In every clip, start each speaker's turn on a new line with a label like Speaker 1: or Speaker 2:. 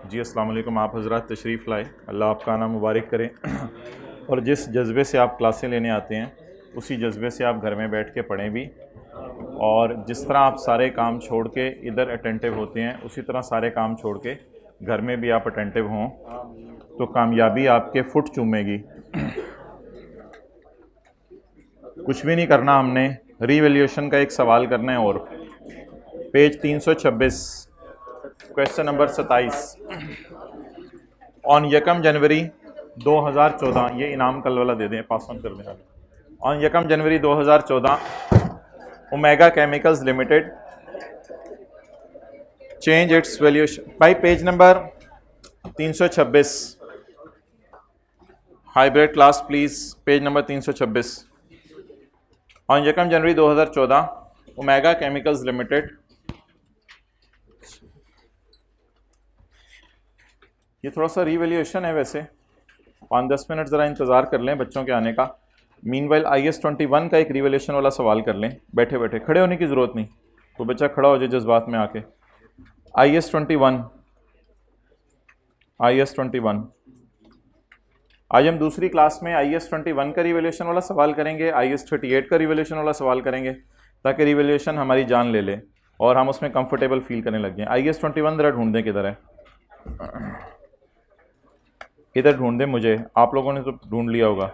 Speaker 1: जी अस्सलाम वालेकुम। आप हज़रात तशरीफ़ लाए, अल्लाह आपका नाम मुबारक करे। और जिस जज्बे से आप क्लासें लेने आते हैं उसी जज्बे से आप घर में बैठ के पढ़ें भी, और जिस तरह आप सारे काम छोड़ के इधर अटेंटिव होते हैं उसी तरह सारे काम छोड़ के घर में भी आप अटेंटिव हों तो कामयाबी आपके फुट चूमेगी। कुछ भी नहीं करना, हमने रीवैल्यूएशन का एक सवाल करना है। और page 326, question number 27। On 1 January 2014, ये इनाम कल वाला दे दें, पास ऑन कर दें। On 1 January 2014 Omega Chemicals Limited change its valuation by page number 326, hybrid class please, page number 326। On 1 January 2014 Omega Chemicals limited, ये थोड़ा सा रीवैल्यूएशन है, वैसे 5-10 मिनट ज़रा इंतज़ार कर लें बच्चों के आने का। मीनवाइल IS 21 का एक रीवैल्यूएशन वाला सवाल कर लें बैठे बैठे, खड़े होने की ज़रूरत नहीं, तो बच्चा खड़ा हो जाए जज्बात में आके। IS 21, आज हम दूसरी क्लास में IS 21 का रीवैल्यूएशन वाला सवाल करेंगे, IS 38 का रीवैल्यूएशन वाला सवाल करेंगे, ताकि रीवैल्यूएशन हमारी जान ले ले और हम उसमें कंफर्टेबल फील करने लग जाएं। IS 21 ज़रा ढूंढ दें, किधर है, इधर ढूंढ दें मुझे, आप लोगों ने तो ढूंढ लिया होगा।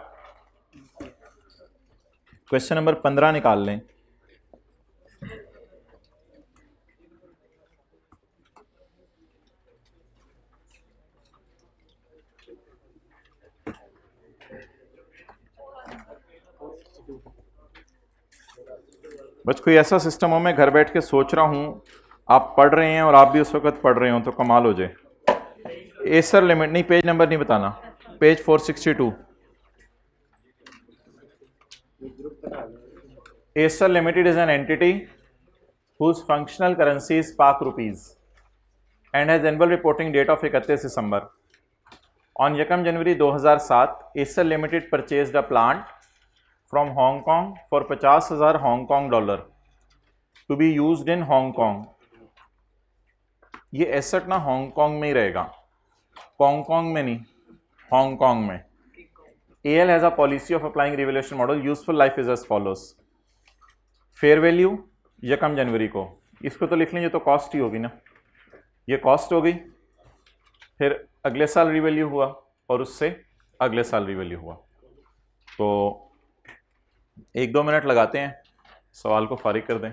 Speaker 1: क्वेश्चन नंबर 15 निकाल लें। बस कोई ऐसा सिस्टम हो, मैं घर बैठ के सोच रहा हूं आप पढ़ रहे हैं और आप भी उस वक्त पढ़ रहे हो तो कमाल हो जाए। एसर लिमिट, नहीं पेज नंबर नहीं बताना, page 462। Acer Limited is an entity whose functional currency is Pak rupees and has annual reporting date of 31 December. On 1 January 2007 Acer Limited purchased a plant from Hong Kong for 50,000 Hong Kong dollar to be used in Hong Kong. ये asset ना Hong Kong में ही रहेगा, कांगकांग में नहीं, Hong Kong में। AL has a policy of applying revaluation model, useful life is as follows. Fair value 1 जनवरी को, इसको तो लिख लीजिए, तो कॉस्ट ही होगी ना, ये कॉस्ट हो गई। फिर अगले साल रिवैल्यू हुआ और उससे अगले साल रिवैल्यू हुआ। तो 1-2 मिनट लगाते हैं, सवाल को फारिग कर दें।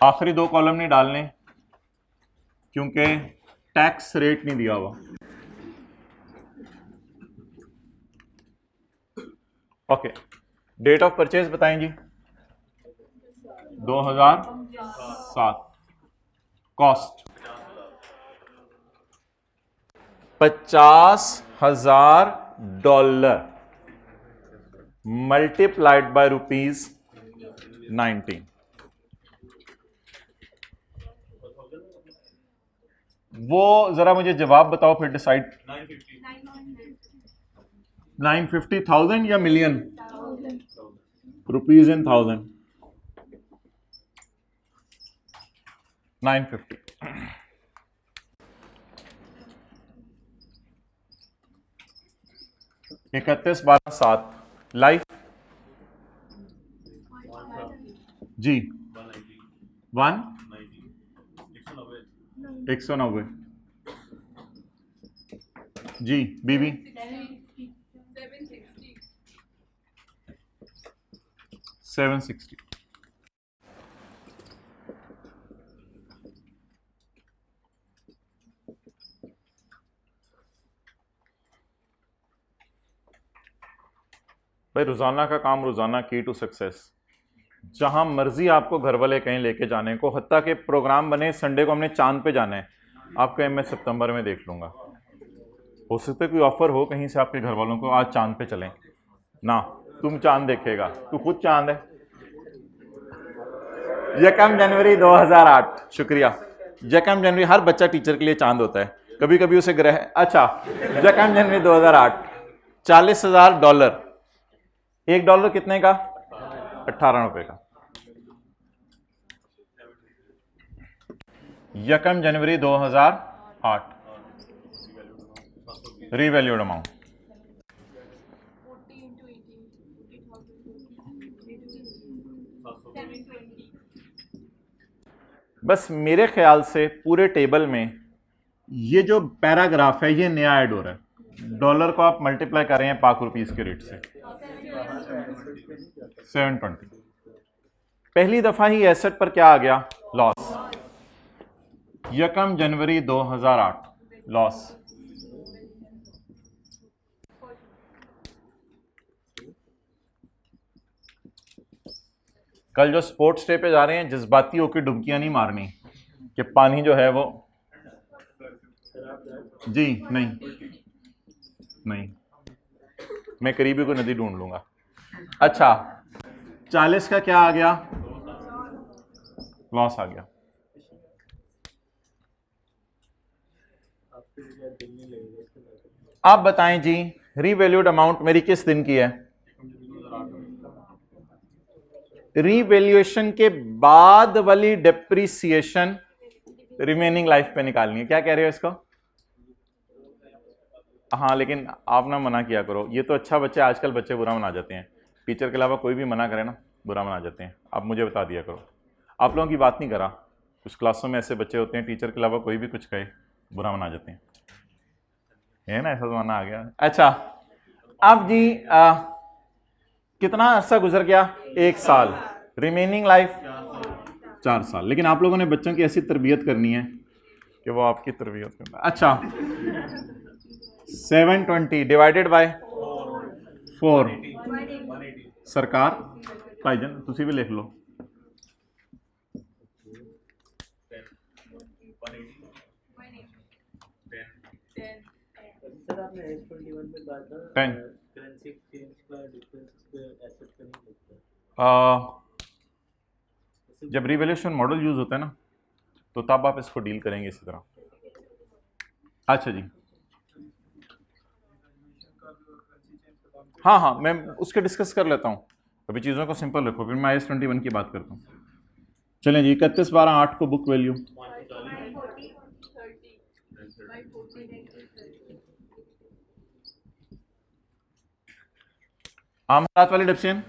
Speaker 1: आखिरी 2 कॉलम नहीं डालने क्योंकि टैक्स रेट नहीं दिया हुआ। ओके, डेट ऑफ परचेज बताएं जी, 2007। Cost 50,000 dollar multiplied by ₹19। वो जरा मुझे जवाब बताओ फिर डिसाइड। 950,000 या मिलियन? Rupees in 1000, 950। इकतीस 12 7 लाइफ जी 190 जी बीबी 760। भाई रोजाना का काम रोजाना की टू सक्सेस। जहां मर्जी आपको घर वाले कहीं लेके जाने को, हत्ता के प्रोग्राम बने संडे को हमने चांद पे जाना है, आपको मैं सितंबर में देख लूंगा। हो सकता है कोई ऑफर हो कहीं से आपके घर वालों को, आज चांद पे चलें ना, तुम चांद देखेगा, तू खुद चांद है। 1 जनवरी 2008, शुक्रिया। 1 जनवरी हर बच्चा टीचर के लिए चांद होता है, कभी कभी उसे ग्रह। अच्छा, 1 जनवरी 2008 $40,000 $1 कितने का? 18 रुपए का। यकम जनवरी 2008 रीवैल्यूड अमाउंट। बस मेरे ख्याल से पूरे टेबल में ये जो पैराग्राफ है ये नया ऐड हो रहा है। डॉलर को आप मल्टीप्लाई कर रहे हैं पाक रुपीस के रेट से 720। पहली दफा ही एसेट पर क्या आ गया? लॉस। यकम जनवरी 2008 लॉस। कल जो स्पोर्ट्स डे पे जा रहे हैं जज्बाती होकर डुबकियां नहीं मारनी कि पानी जो है वो जी नहीं मैं करीबी को नदी ढूंढ लूंगा। अच्छा 40 का क्या आ गया? लॉस आ गया। आप बताएं जी रीवैल्यूड अमाउंट मेरी किस दिन की है? रीवैल्यूएशन के बाद वाली डेप्रिसिएशन रिमेनिंग लाइफ पे निकालनी है। क्या कह रहे हो इसको? हाँ लेकिन आप ना मना किया करो, ये तो अच्छा बच्चे आजकल बच्चे बुरा मना जाते हैं, टीचर के अलावा कोई भी मना करे ना बुरा मना जाते हैं। आप मुझे बता दिया करो, आप लोगों की बात नहीं करा, कुछ क्लासों में ऐसे बच्चे होते हैं टीचर के अलावा कोई भी कुछ कहे बुरा मना जाते हैं, है ना? ऐसा जमाना आ गया। अच्छा अब जी कितना अरसा गुजर गया? 1 साल। रिमेनिंग लाइफ 4 साल। लेकिन आप लोगों ने बच्चों की ऐसी तरबियत करनी है कि वो आपकी तरबियत करता है। अच्छा 720 डिवाइडेड बाय 4 सरकार भाईजान तुसी भी लिख लो।
Speaker 2: सर आपने S21 में कहा था
Speaker 1: 10
Speaker 2: करेंसी एक्सचेंज का डिफरेंस एसेट का नहीं लगता।
Speaker 1: जब रिवैल्यूएशन मॉडल यूज होता है ना तो तब आप इसको डील करेंगे इसी तरह। अच्छा जी हाँ मैं उसके डिस्कस कर लेता हूँ, अभी चीज़ों को सिंपल रखो फिर मैं S21 की बात करता हूँ। चलें जी 31/12/8 को बुक वैल्यू आम हालात वाली डेप्सियन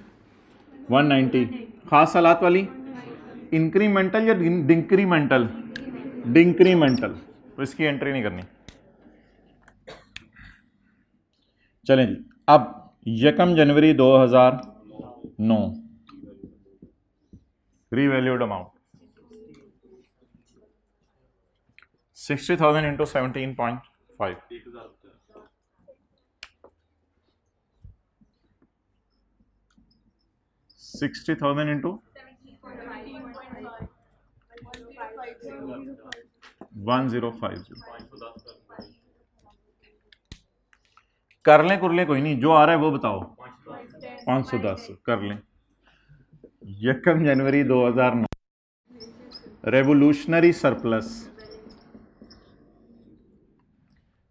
Speaker 1: 190, खास हालात वाली इंक्रीमेंटल या डिंक्रीमेंटल? डिंक्रीमेंटल, तो इसकी एंट्री नहीं करनी। चलें जी अब यकम जनवरी 2009 रीवैल्यूड अमाउंट 60,000 इंटू 17.5 60,000 इंटू 1050 कर लें कोई नहीं, जो आ रहा है वो बताओ। 510 कर लें। यकम जनवरी 2009 रेवोल्यूशनरी सरप्लस।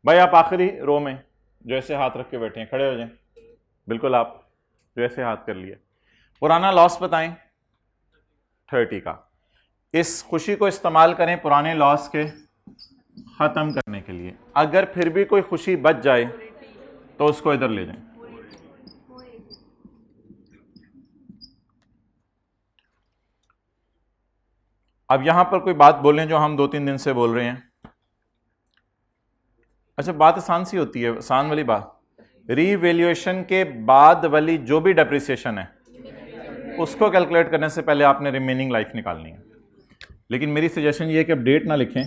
Speaker 1: भाई आप आखिरी रो में जो ऐसे हाथ रख के बैठे हैं खड़े हो जाएं, बिल्कुल आप जो ऐसे हाथ कर लिए। पुराना लॉस बताएं 30 का। इस खुशी को इस्तेमाल करें पुराने लॉस के ख़त्म करने के लिए। अगर फिर भी कोई खुशी बच जाए तो उसको इधर ले जाएं। अब यहां पर कोई बात बोलें जो हम 2-3 दिन से बोल रहे हैं। अच्छा बात आसान सी होती है, आसान वाली बात, रीवैल्यूएशन के बाद वाली जो भी डेप्रिसिएशन है उसको कैलकुलेट करने से पहले आपने रिमेनिंग लाइफ निकालनी है। लेकिन मेरी सजेशन ये है कि अब डेट ना लिखें।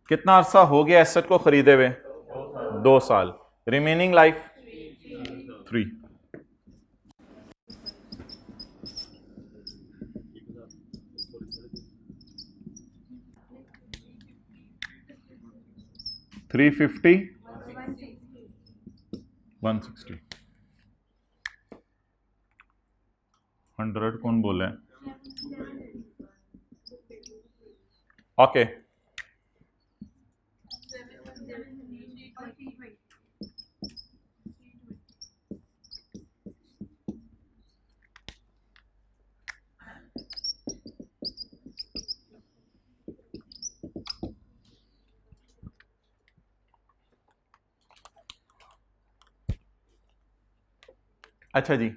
Speaker 1: कितना अरसा हो गया एसेट को खरीदे हुए? 2 साल। Remaining life 3। $350 $160 100 कौन बोले? ओके अच्छा जी,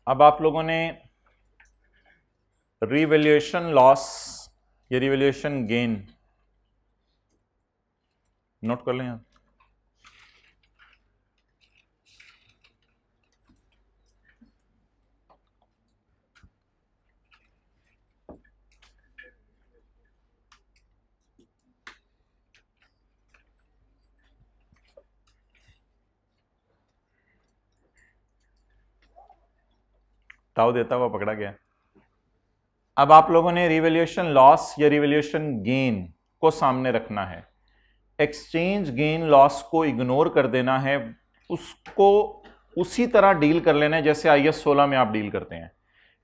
Speaker 1: अब आप लोगों ने रिवैल्यूएशन लॉस या रिवैल्यूएशन गेन नोट कर लें आप। ताऊ देता हुआ पकड़ा गया। अब आप लोगों ने रिवैल्यूएशन लॉस या रिवैल्यूएशन गेन को सामने रखना है। एक्सचेंज गेन लॉस को इग्नोर कर देना है, उसको उसी तरह डील कर लेना है जैसे IAS 16 में आप डील करते हैं।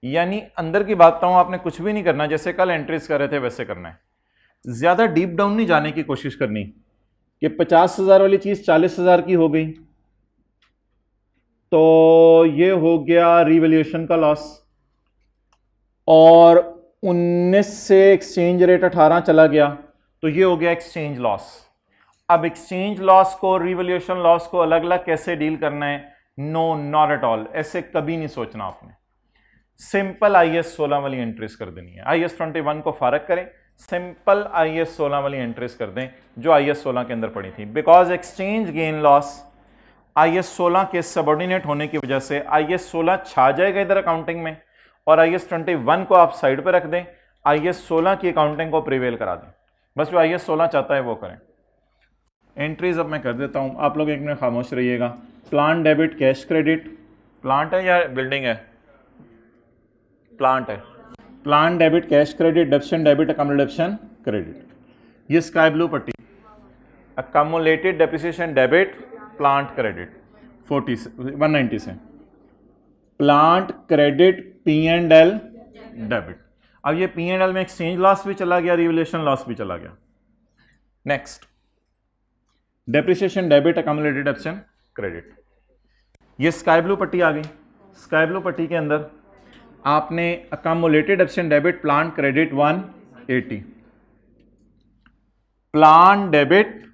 Speaker 1: यानी अंदर की बात बताऊं, आपने कुछ भी नहीं करना, जैसे कल एंट्रीज कर रहे थे वैसे करना है। ज्यादा डीप डाउन नहीं जाने की कोशिश करनी कि 50,000 वाली चीज 40,000 की हो गई तो ये हो गया रिवैल्यूएशन का लॉस, और 19 से एक्सचेंज रेट 18 चला गया तो ये हो गया एक्सचेंज लॉस। अब एक्सचेंज लॉस को रिवैल्यूएशन लॉस को अलग अलग कैसे डील करना है? नो, नॉट एट ऑल, ऐसे कभी नहीं सोचना आपने। सिंपल IAS 16 वाली एंट्रीज कर देनी है। IAS 21 को फारक करें, सिंपल IAS 16 वाली एंट्रीज कर दें जो IAS 16 के अंदर पड़ी थी। Because exchange gain loss IAS 16 के सबऑर्डिनेट होने की वजह से IAS 16 छा जाएगा इधर अकाउंटिंग में, और IAS 21 को आप साइड पर रख दें, IAS 16 की अकाउंटिंग को प्रिवेल करा दें। बस जो IAS 16 चाहता है वो करें। एंट्रीज अब मैं कर देता हूं, आप लोग एक मिनट खामोश रहिएगा। Plant debit cash credit, plant है या बिल्डिंग है? प्लांट है। Plant debit cash credit, depreciation debit, accumulation credit. ये स्काई ब्लू पट्टी accumulated depreciation debit, plant credit 190 से प्लांट क्रेडिट P&L डेबिट। अब ये P&L में एक्सचेंज लॉस भी चला गया, रिवैल्यूएशन लॉस भी चला गया। Next, depreciation debit, accumulated depreciation credit. ये स्काई ब्लू पट्टी आ गई। स्काई ब्लू पट्टी के अंदर आपने accumulated depreciation debit, plant credit 180, plant debit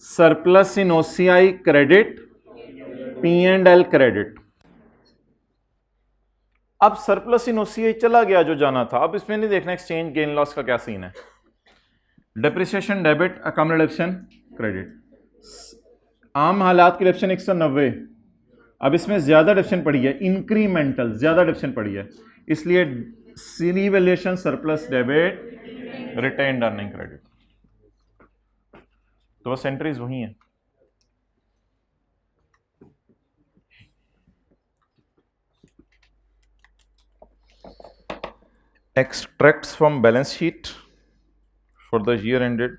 Speaker 1: surplus in OCI credit, P&L credit. अब सरप्लस इन OCI चला गया जो जाना था, अब इसमें नहीं देखना एक्सचेंज गेन लॉस का क्या सीन है। Depreciation debit, accumulated depreciation credit. आम हालात की डेप्शन 190, अब इसमें ज्यादा डेप्शन पड़ी है, इंक्रीमेंटल ज्यादा डेप्शन पड़ी है, इसलिए revaluation surplus debit, retained earning credit. तो बस एंट्रीज वही हैं। Extracts from balance sheet for the year ended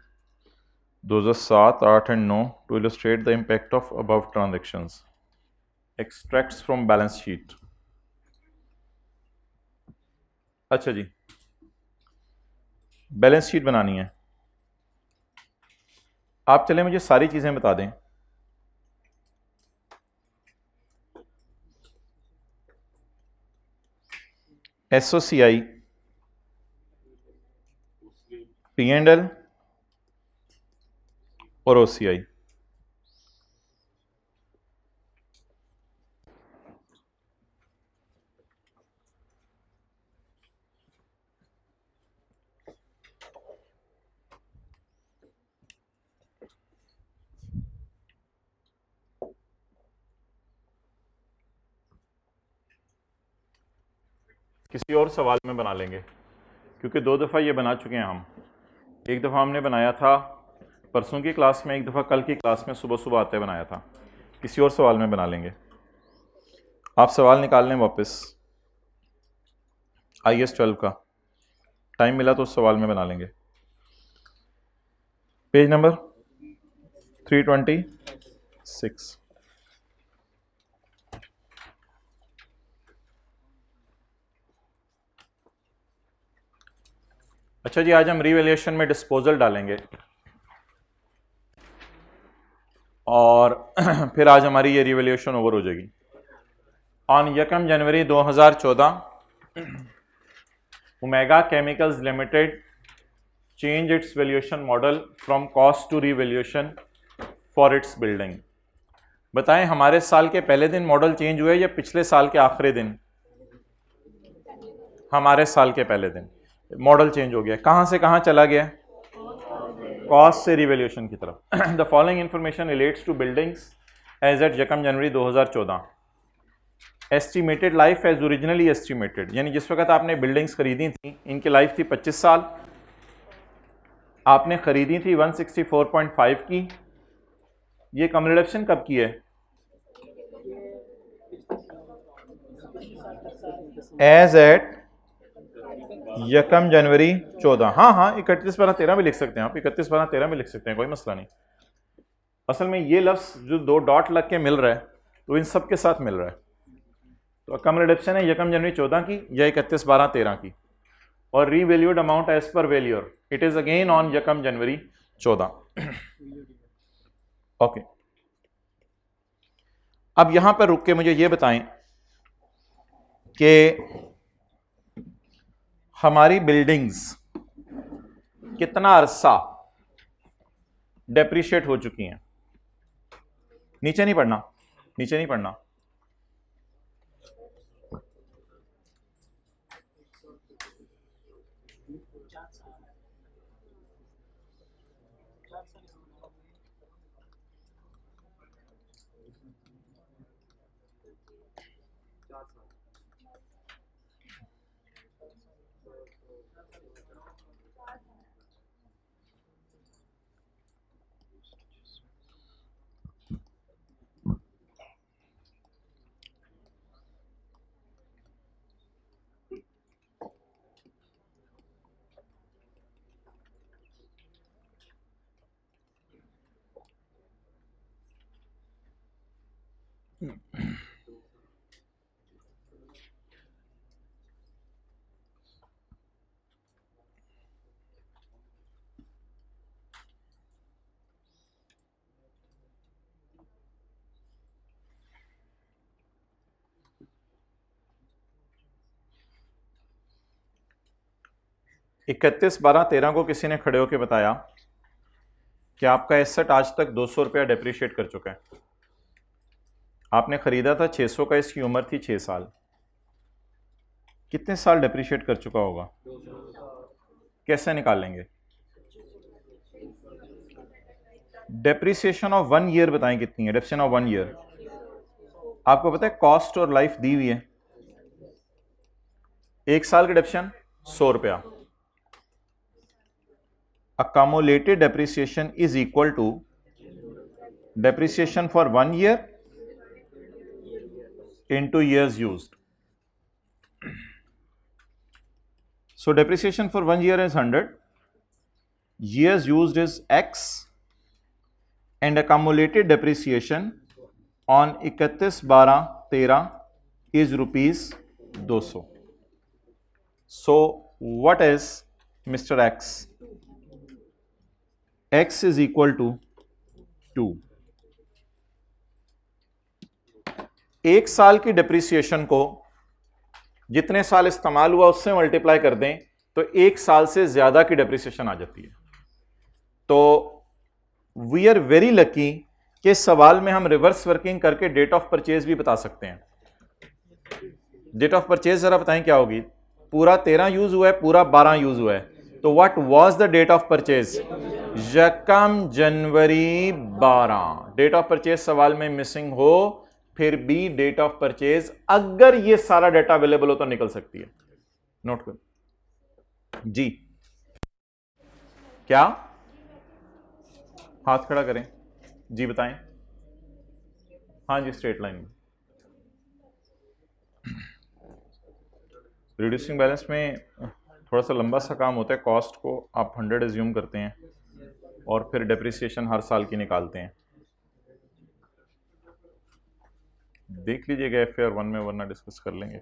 Speaker 1: 2007, 8 and 9 to illustrate the impact of above transactions. Extracts from balance sheet. अच्छा जी, बैलेंस शीट बनानी है। आप चले मुझे सारी चीजें बता दें। SOCI, P&L और OCI। किसी और सवाल में बना लेंगे, क्योंकि 2 दफ़ा ये बना चुके हैं हम। एक दफ़ा हमने बनाया था परसों की क्लास में, एक दफ़ा कल की क्लास में सुबह सुबह आते बनाया था। किसी और सवाल में बना लेंगे। आप सवाल निकाल लें वापस, IAS 12 का टाइम मिला तो उस सवाल में बना लेंगे। Page number 326। अच्छा जी, आज हम रिवैल्यूएशन में डिस्पोजल डालेंगे और फिर आज हमारी ये रिवैल्यूएशन ओवर हो जाएगी। On 1 January 2014 Omega Chemicals Limited change its valuation model from cost to revaluation for its building. बताएं हमारे साल के पहले दिन मॉडल चेंज हुए या पिछले साल के आखिरी दिन? हमारे साल के पहले दिन मॉडल चेंज हो गया। कहां से कहां चला गया? कॉस्ट से रिवैल्यूएशन की तरफ। The following information relates to buildings as at यकम January 2014। Estimated life as originally estimated, यानी जिस वक्त आपने बिल्डिंग्स खरीदी थी इनकी लाइफ थी 25 साल, आपने खरीदी थी 164.5 की। ये कम रिडक्शन कब की है? एज एट यकम जनवरी 14। हाँ हाँ 31/12/13 भी लिख सकते हैं आप, 31/12/13 भी लिख सकते हैं, कोई मसला नहीं। असल में ये लफ्ज जो दो डॉट लग के मिल रहा है तो इन सब के साथ मिल रहा है। तो कम रिडक्शन है यकम जनवरी 14 की या 31/12/13 की, और revalued amount as per valuer it is again on यकम जनवरी 14। ओके, अब यहां पर रुक के मुझे ये बताएं कि हमारी बिल्डिंग्स कितना अरसा डेप्रिशिएट हो चुकी हैं। नीचे नहीं पढ़ना, नीचे नहीं पढ़ना। इकतीस 12/13 को किसी ने खड़े होकर बताया कि आपका एसेट आज तक 200 रुपया डेप्रिशिएट कर चुका है। आपने खरीदा था 600 का, इसकी उम्र थी 6 साल। कितने साल डेप्रिशिएट कर चुका होगा? कैसे निकालेंगे? डेप्रिसिएशन ऑफ 1 ईयर बताएं कितनी है? डेप्रिसिएशन ऑफ 1 ईयर आपको पता है कॉस्ट और लाइफ दी हुई है। 1 साल की डेप्रिसिएशन 100 रुपया। Accumulated depreciation is equal to depreciation for 1 year into years used. So depreciation for 1 year is 100, years used is X, and accumulated depreciation on 31/12/13 is rupees 200. So what is Mr. X? X is equal to 2। 1 साल की depreciation को जितने साल इस्तेमाल हुआ उससे multiply कर दें तो 1 साल से ज्यादा की डिप्रिसिएशन आ जाती है। तो वी आर वेरी लकी कि सवाल में हम रिवर्स वर्किंग करके डेट ऑफ परचेज भी बता सकते हैं। डेट ऑफ परचेज जरा बताएं क्या होगी? पूरा 13 यूज हुआ है, पूरा 12 यूज हुआ है, तो what was the date of purchase? यकम जनवरी 12। डेट ऑफ परचेज सवाल में मिसिंग हो फिर भी डेट ऑफ परचेज अगर ये सारा डाटा अवेलेबल हो तो निकल सकती है। नोट कर जी। क्या? हाथ खड़ा करें जी, बताएं। हाँ जी, स्ट्रेट लाइन में। रिड्यूसिंग बैलेंस में थोड़ा सा लंबा सा काम होता है। कॉस्ट को आप 100 एज्यूम करते हैं और फिर डेप्रिसिएशन हर साल की निकालते हैं। देख लीजिएगा FAR 1 में, वरना डिस्कस कर लेंगे।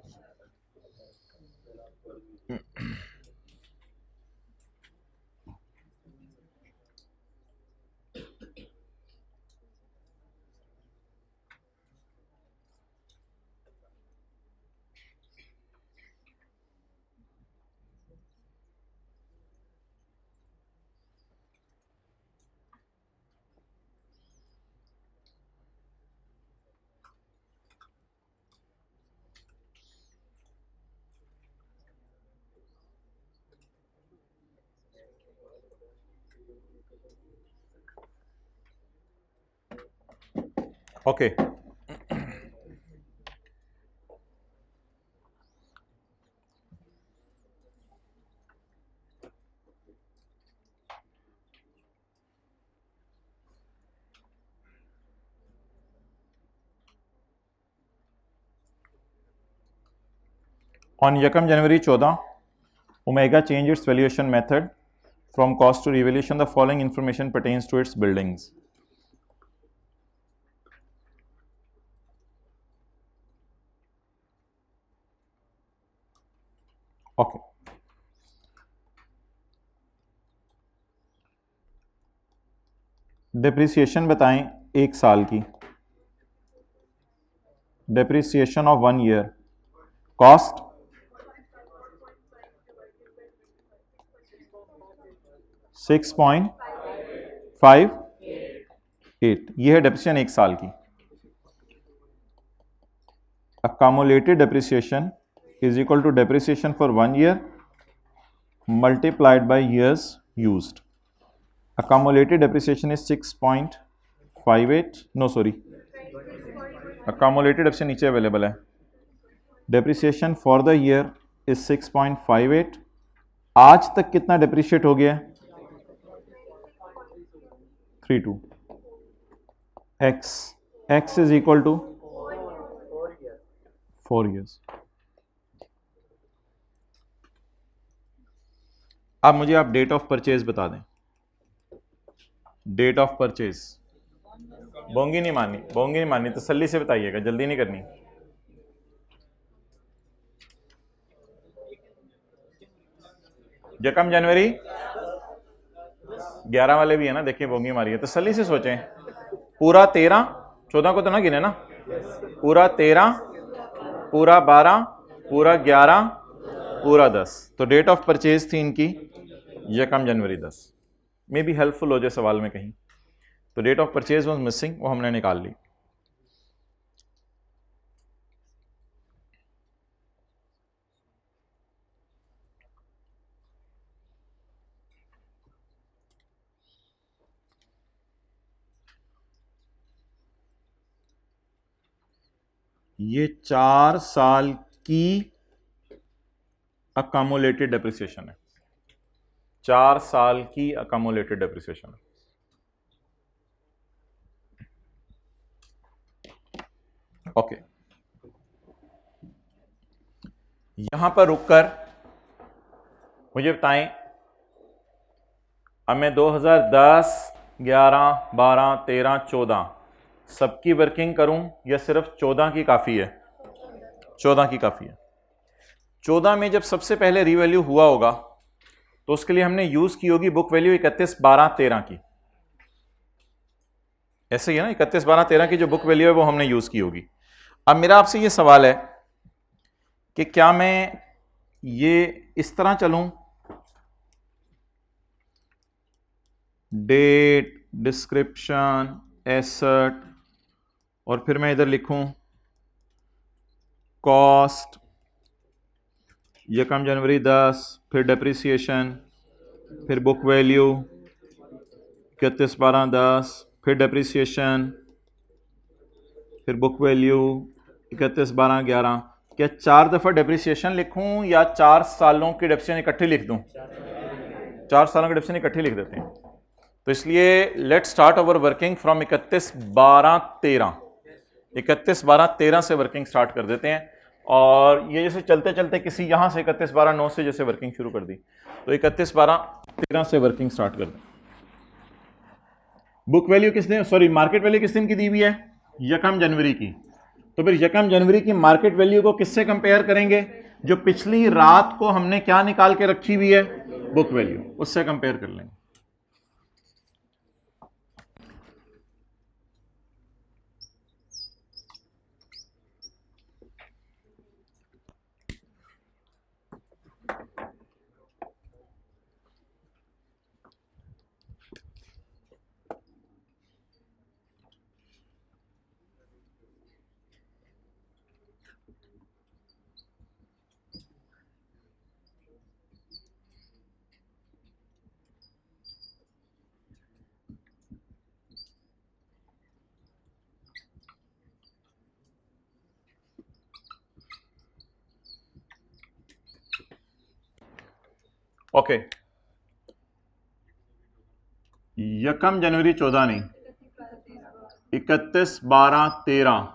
Speaker 1: Okay On Yakam January 14, Omega changed its valuation method from cost to revaluation. The following information pertains to its buildings. Okay. Depreciation बताएं 1 साल की. Depreciation of 1 year. कॉस्ट 6.58. ये है डिप्रिसिएशन 1 साल की. Accumulated depreciation is equal to depreciation for 1 year multiplied by years used. Accumulated depreciation is 6.58. No, sorry. Accumulated depreciation नीचे available है. Depreciation for the year is 6.58. आज तक कितना depreciate हो गया है? 32. X is equal to 4 years. अब मुझे आप डेट ऑफ परचेज बता दें. Date of purchase. बोंगी नहीं माननी, तसल्ली से बताइएगा, जल्दी नहीं करनी. यकम जनवरी 11 वाले भी है ना, देखिए बोंगी मारी है, तसल्ली से सोचें. पूरा 13, 14 को तो ना गिने ना, पूरा 13, पूरा 12, पूरा 11, पूरा 10. तो डेट ऑफ परचेज थी इनकी यकम जनवरी 10. मे भी हेल्पफुल हो जाए सवाल में कहीं. तो date of purchase was missing, वो हमने निकाल ली. ये 4 साल की अकामुलेटेड डेप्रिसिएशन है. 4 साल की अकामुलेटेड डेप्रिसिएशन है. ओके. यहां पर रुककर मुझे बताएं, अब मैं 2010, 11, 12, 13, 14 सबकी वर्किंग करूं या सिर्फ 14 की काफ़ी है? 14 की काफ़ी है. 14 में जब सबसे पहले रीवैल्यू हुआ होगा तो उसके लिए हमने यूज़ की होगी बुक वैल्यू 31, 12, 13 की. ऐसे ही है ना, 31, 12, 13 की जो बुक वैल्यू है वो हमने यूज़ की होगी. अब मेरा आपसे ये सवाल है कि क्या मैं ये इस तरह चलूं, डेट, डिस्क्रिप्शन, एसेट, और फिर मैं इधर लिखूं कॉस्ट यकम जनवरी 10, फिर डेप्रिसिएशन, फिर बुक वैल्यू 31, 12, 10, फिर डेप्रिसिएशन, फिर बुक वैल्यू 31, 12, 11. क्या 4 दफ़ा डेप्रिसिएशन लिखूं या 4 सालों की डेप्रिसिएशन इकट्ठी लिख दूं? 4 सालों की डेप्रिसिएशन इकट्ठी लिख देते हैं. तो इसलिए let start over working from 31, 12, 13. 31, 12, 13 से वर्किंग स्टार्ट कर देते हैं. और ये जैसे चलते चलते किसी यहाँ से 31, 12, 9 से जैसे वर्किंग शुरू कर दी, तो 31, 12, 13 से वर्किंग स्टार्ट कर दें. बुक वैल्यू किस दिन, सॉरी मार्केट वैल्यू किस दिन की दी हुई है? यकम जनवरी की. तो फिर यकम जनवरी की मार्केट वैल्यू को किससे कंपेयर करेंगे? जो पिछली रात को हमने क्या निकाल के रखी हुई है? बुक वैल्यू, उससे कंपेयर कर लेंगे. ओके, यकम जनवरी 14 नहीं, 31, 12, 13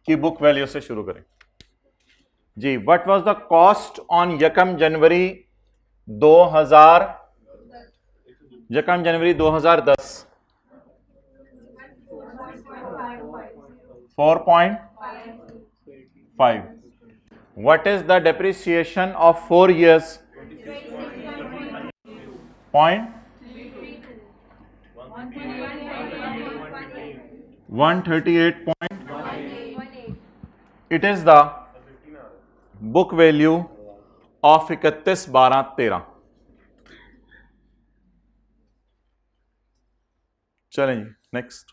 Speaker 1: की बुक वैल्यू से शुरू करें जी। What was the cost on यकम जनवरी 2000, यकम जनवरी 2010? 4.5. What is the depreciation of 4 years? Point 138. It is the book value of 31, 12, 13. चलें जी नेक्स्ट।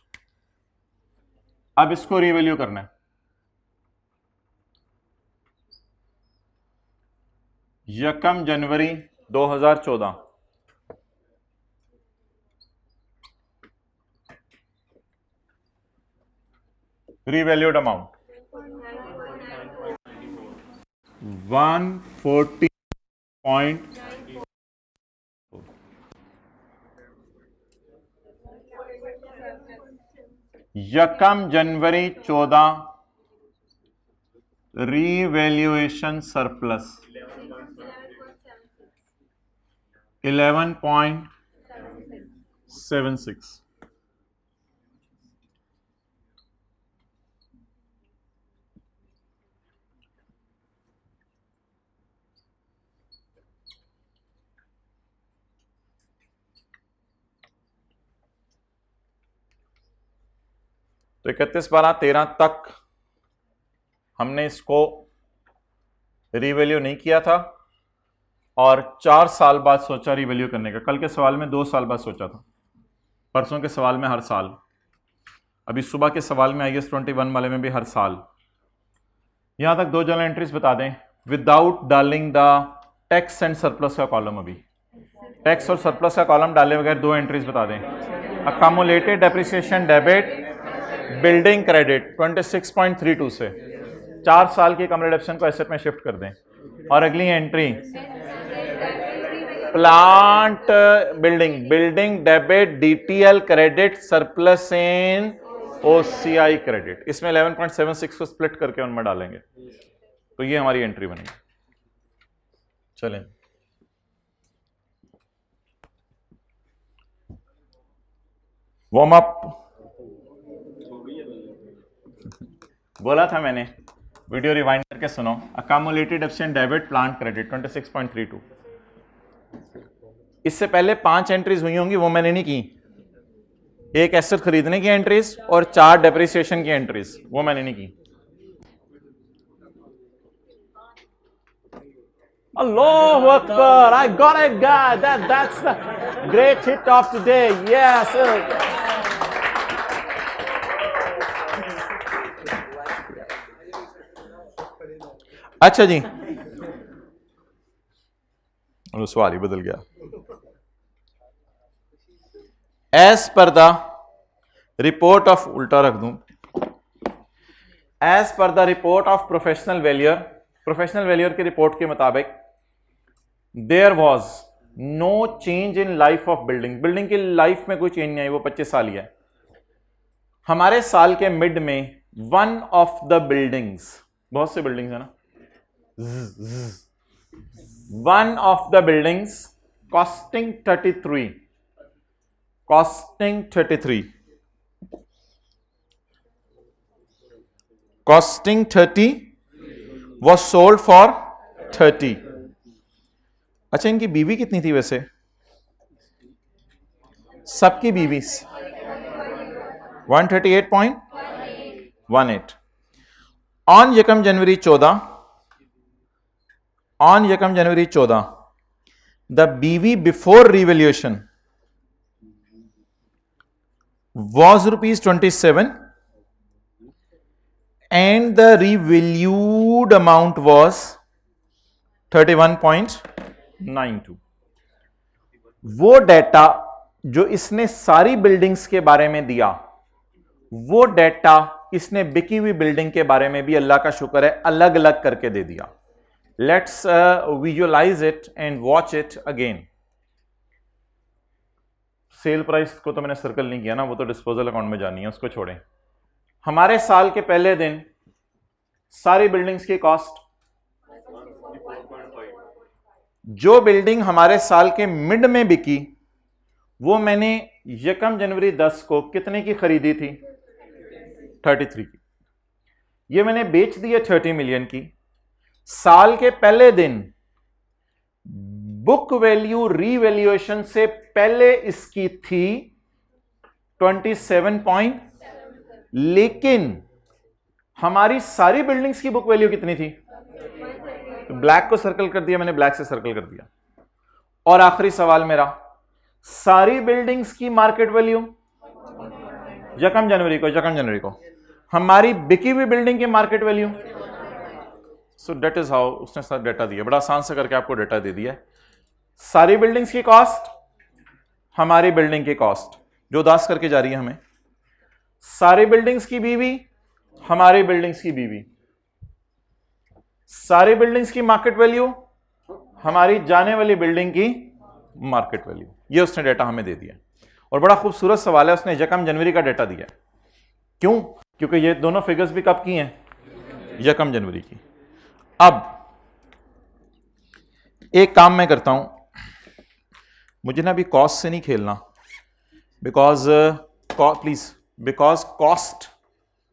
Speaker 1: अब इसको रिवैल्यू करना है। यकम जनवरी 2014, रिवैल्यूड अमाउंट 140. यकम जनवरी 14 रीवैल्यूएशन सरप्लस 11.76। तो 31, 12, 13 तक हमने इसको रीवैल्यू नहीं किया था और 4 साल बाद सोचा रीवैल्यू करने का। कल के सवाल में 2 साल बाद सोचा था, परसों के सवाल में हर साल, अभी सुबह के सवाल में IAS 21 वाले में भी हर साल। यहां तक 2 जर्नल एंट्रीज बता दें without डालिंग the tax and surplus का कॉलम। अभी टैक्स और सरप्लस का कॉलम डाले बगैर 2 एंट्रीज बता दें। Accumulated depreciation debit building credit 26.32 से 4 साल की कम रिडक्शन को एसेट में शिफ्ट कर दें। और अगली entry plant building debit DTL credit surplus in OCI credit. इसमें 11.76 को स्प्लिट करके उनमें डालेंगे तो ये हमारी एंट्री बनेगी। चलें वार्म अप। बोला था मैंने, वीडियो रिवाइंड करके सुनो। Accumulated depreciation debit plant credit 26.32। इससे पहले 5 एंट्रीज हुई होंगी, वो मैंने नहीं की। एक एसेट खरीदने की एंट्रीज और 4 डेप्रिसिएशन की एंट्रीज, वो मैंने नहीं की। Allahu Akbar, I got it guy, that's the great hit of today, yes sir. अच्छा जी, सवाल ही बदल गया। As per the report of, उल्टा रख दूं, as per the report of professional valuer की रिपोर्ट के मुताबिक there was no change in life of building की लाइफ में कोई चेंज नहीं आई, वो 25 साल ही है। हमारे साल के मिड में वन ऑफ द बिल्डिंग्स, बहुत से बिल्डिंग्स है ना, one of the buildings costing 30 was sold for 30। अच्छा, इनकी बीवी कितनी थी वैसे? सबकी बीवी 138.18। ऑन यकम जनवरी 14 द बीवी before revaluation was ₹27 and the revalued amount was 31.92। वो डेटा जो इसने सारी बिल्डिंग्स के बारे में दिया, वो डेटा इसने बिकी हुई बिल्डिंग के बारे में भी अल्लाह का शुक्र है अलग अलग करके दे दिया। Let's visualise it and watch it again. Sale price को तो मैंने सर्कल नहीं किया ना, वो तो डिस्पोजल अकाउंट में जानी है, उसको छोड़ें। हमारे साल के पहले दिन सारी बिल्डिंग्स की कॉस्ट, जो बिल्डिंग हमारे साल के मिड में बिकी वो मैंने यकम जनवरी 10 को कितने की खरीदी थी? 33 की। ये मैंने बेच दी है 30 मिलियन की। साल के पहले दिन बुक वैल्यू रीवैल्यूएशन से पहले इसकी थी 27 पॉइंट, लेकिन हमारी सारी बिल्डिंग्स की बुक वैल्यू कितनी थी? तो ब्लैक को सर्कल कर दिया मैंने, ब्लैक से सर्कल कर दिया। और आखिरी सवाल मेरा, सारी बिल्डिंग्स की मार्केट वैल्यू यकम जनवरी को हमारी बिकी हुई बिल्डिंग की market value. So date is how उसने सारा डेटा दिया, बड़ा आसान से करके आपको डेटा दे दिया। सारी बिल्डिंग्स की कॉस्ट, हमारी बिल्डिंग की कॉस्ट जो उदास करके जा रही है हमें, सारी बिल्डिंग्स की बीवी, हमारी बिल्डिंग्स की बीवी, सारी बिल्डिंग्स की मार्केट वैल्यू, हमारी जाने वाली बिल्डिंग की मार्केट वैल्यू। ये उसने डेटा हमें दे दिया। और बड़ा खूबसूरत सवाल है, उसने यकम जनवरी का डेटा दिया। क्यों? क्योंकि ये दोनों फिगर्स भी कब की हैं? यकम जनवरी की। अब एक काम मैं करता हूं, मुझे ना अभी कॉस्ट से नहीं खेलना, बिकॉज कॉस्ट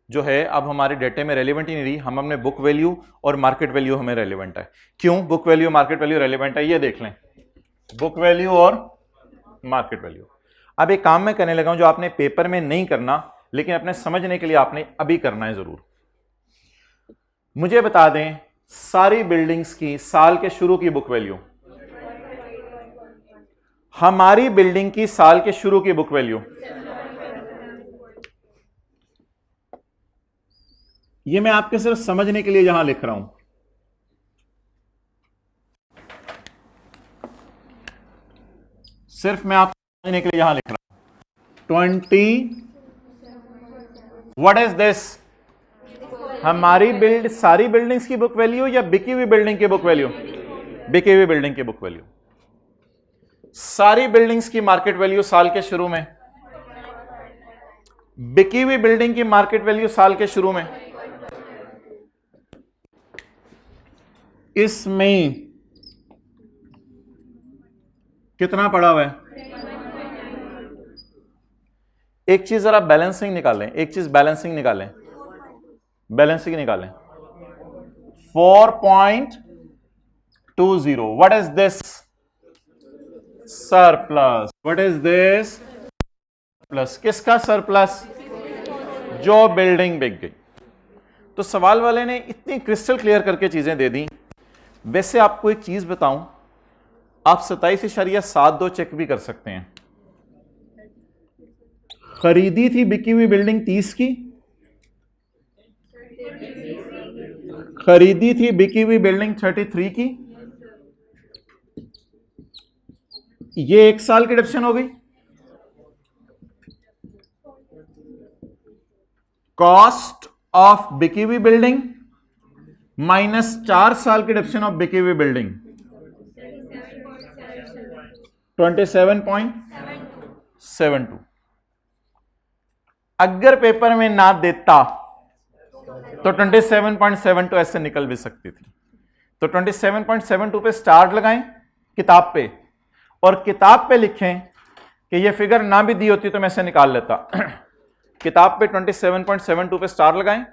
Speaker 1: जो है अब हमारे डेटे में रेलिवेंट ही नहीं रही। हम अपने बुक वैल्यू और मार्केट वैल्यू हमें रेलिवेंट है। क्यों book value market value relevant है? ये देख लें, बुक वैल्यू और मार्केट वैल्यू। अब एक काम मैं करने लगा हूं जो आपने पेपर में नहीं करना, लेकिन अपने समझने के लिए आपने अभी करना है जरूर। मुझे बता दें सारी बिल्डिंग्स की साल के शुरू की बुक वैल्यू, हमारी बिल्डिंग की साल के शुरू की बुक वैल्यू। ये मैं आपके सिर्फ समझने के लिए यहां लिख रहा हूं। सिर्फ मैं आपको समझने के लिए यहां लिख रहा हूं। 20, व्हाट इज दिस? हमारी सारी बिल्डिंग्स की बुक वैल्यू या बिकी हुई बिल्डिंग की बुक वैल्यू? बिकी हुई बिल्डिंग की बुक वैल्यू। सारी बिल्डिंग्स की मार्केट वैल्यू साल के शुरू में, बिकी हुई बिल्डिंग की मार्केट वैल्यू साल के शुरू में। इसमें कितना पड़ा हुआ है? एक चीज जरा बैलेंसिंग निकालें, एक चीज बैलेंसिंग निकालें, बैलेंसिंग निकालें। 4.20, what is this? Surplus. What is this? Plus. किसका सरप्लस? जो बिल्डिंग बिक गई। तो सवाल वाले ने इतनी क्रिस्टल क्लियर करके चीजें दे दी। वैसे आपको एक चीज बताऊं, आप 27.72 चेक भी कर सकते हैं। खरीदी थी बिकी हुई बिल्डिंग 30 की, खरीदी थी बिकी हुई बिल्डिंग 33 की। ये एक साल की डिडक्शन हो गई। कॉस्ट ऑफ बिकी हुई बिल्डिंग माइनस 4 साल की डिडक्शन ऑफ बिकी हुई बिल्डिंग 27.72। अगर पेपर में ना देता तो 27.72 ऐसे निकल भी सकती थी। तो 27.72 पे स्टार लगाएं किताब पे, और किताब पे लिखें कि ये फिगर ना भी दी होती तो मैं इसे निकाल लेता। किताब पे 27.72 पे स्टार लगाएं,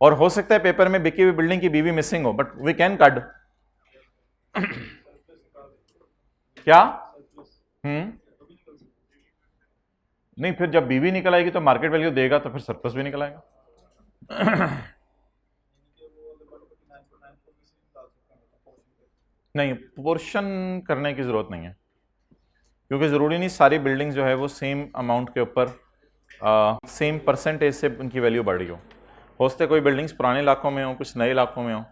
Speaker 1: और हो सकता है पेपर में बिकी हुई बिल्डिंग की बीवी मिसिंग हो, बट वी कैन कट। क्या? नहीं, फिर जब बीवी निकल आएगी तो मार्केट वैल्यू देगा, तो फिर सरप्लस भी निकल आएगा। नहीं, पोर्शन करने की जरूरत नहीं है, क्योंकि जरूरी नहीं सारी बिल्डिंग्स जो है वो सेम अमाउंट के ऊपर सेम परसेंटेज से उनकी वैल्यू बढ़ रही हो सकता है कोई बिल्डिंग्स पुराने इलाकों में हो, कुछ नए इलाकों में हो,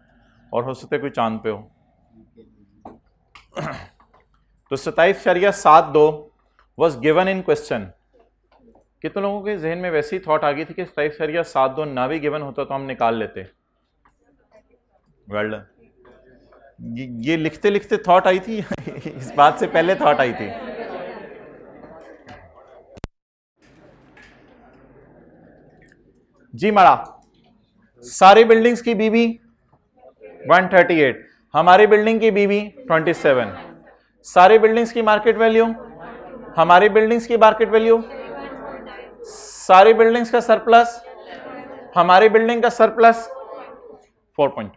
Speaker 1: और हो सकता है कोई चांद पे हो। तो 27.72 वॉज गिवन इन क्वेश्चन। कितने लोगों के जहन में वैसी थॉट आ गई थी कि 27.72 ना भी गिवन होता तो हम निकाल लेते? Well done. ये लिखते लिखते थॉट आई थी इस बात से पहले थॉट आई थी? जी माड़ा, सारी बिल्डिंग्स की बीबी 138, हमारी बिल्डिंग की बीबी 27, सारी बिल्डिंग्स की मार्केट वैल्यू, हमारी बिल्डिंग्स की मार्केट वैल्यू, सारी बिल्डिंग्स का सरप्लस, हमारी बिल्डिंग का सरप्लस 4.2।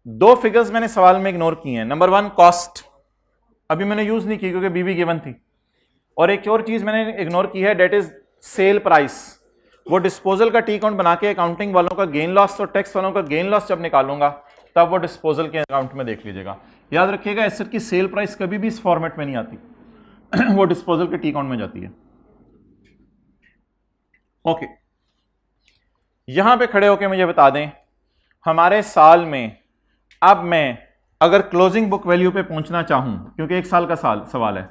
Speaker 1: दो फिगर्स मैंने सवाल में इग्नोर किए हैं। नंबर 1 कॉस्ट, अभी मैंने यूज नहीं की क्योंकि बीबी गिवन थी, और एक और चीज मैंने इग्नोर की है, डेट इज सेल प्राइस। वो डिस्पोजल का टी अकाउंट बना के अकाउंटिंग वालों का गेन लॉस और टैक्स वालों का गेन लॉस जब निकालूंगा तब वो डिस्पोजल के अकाउंट में देख लीजिएगा। याद रखिएगा एसेट की सेल प्राइस कभी भी इस फॉर्मेट में नहीं आती वो डिस्पोजल के टी अकाउंट में जाती है। ओके, यहां पे खड़े होके मुझे बता दें, हमारे साल में अब मैं अगर क्लोजिंग बुक वैल्यू पे पहुंचना चाहूं, क्योंकि एक साल का सवाल है,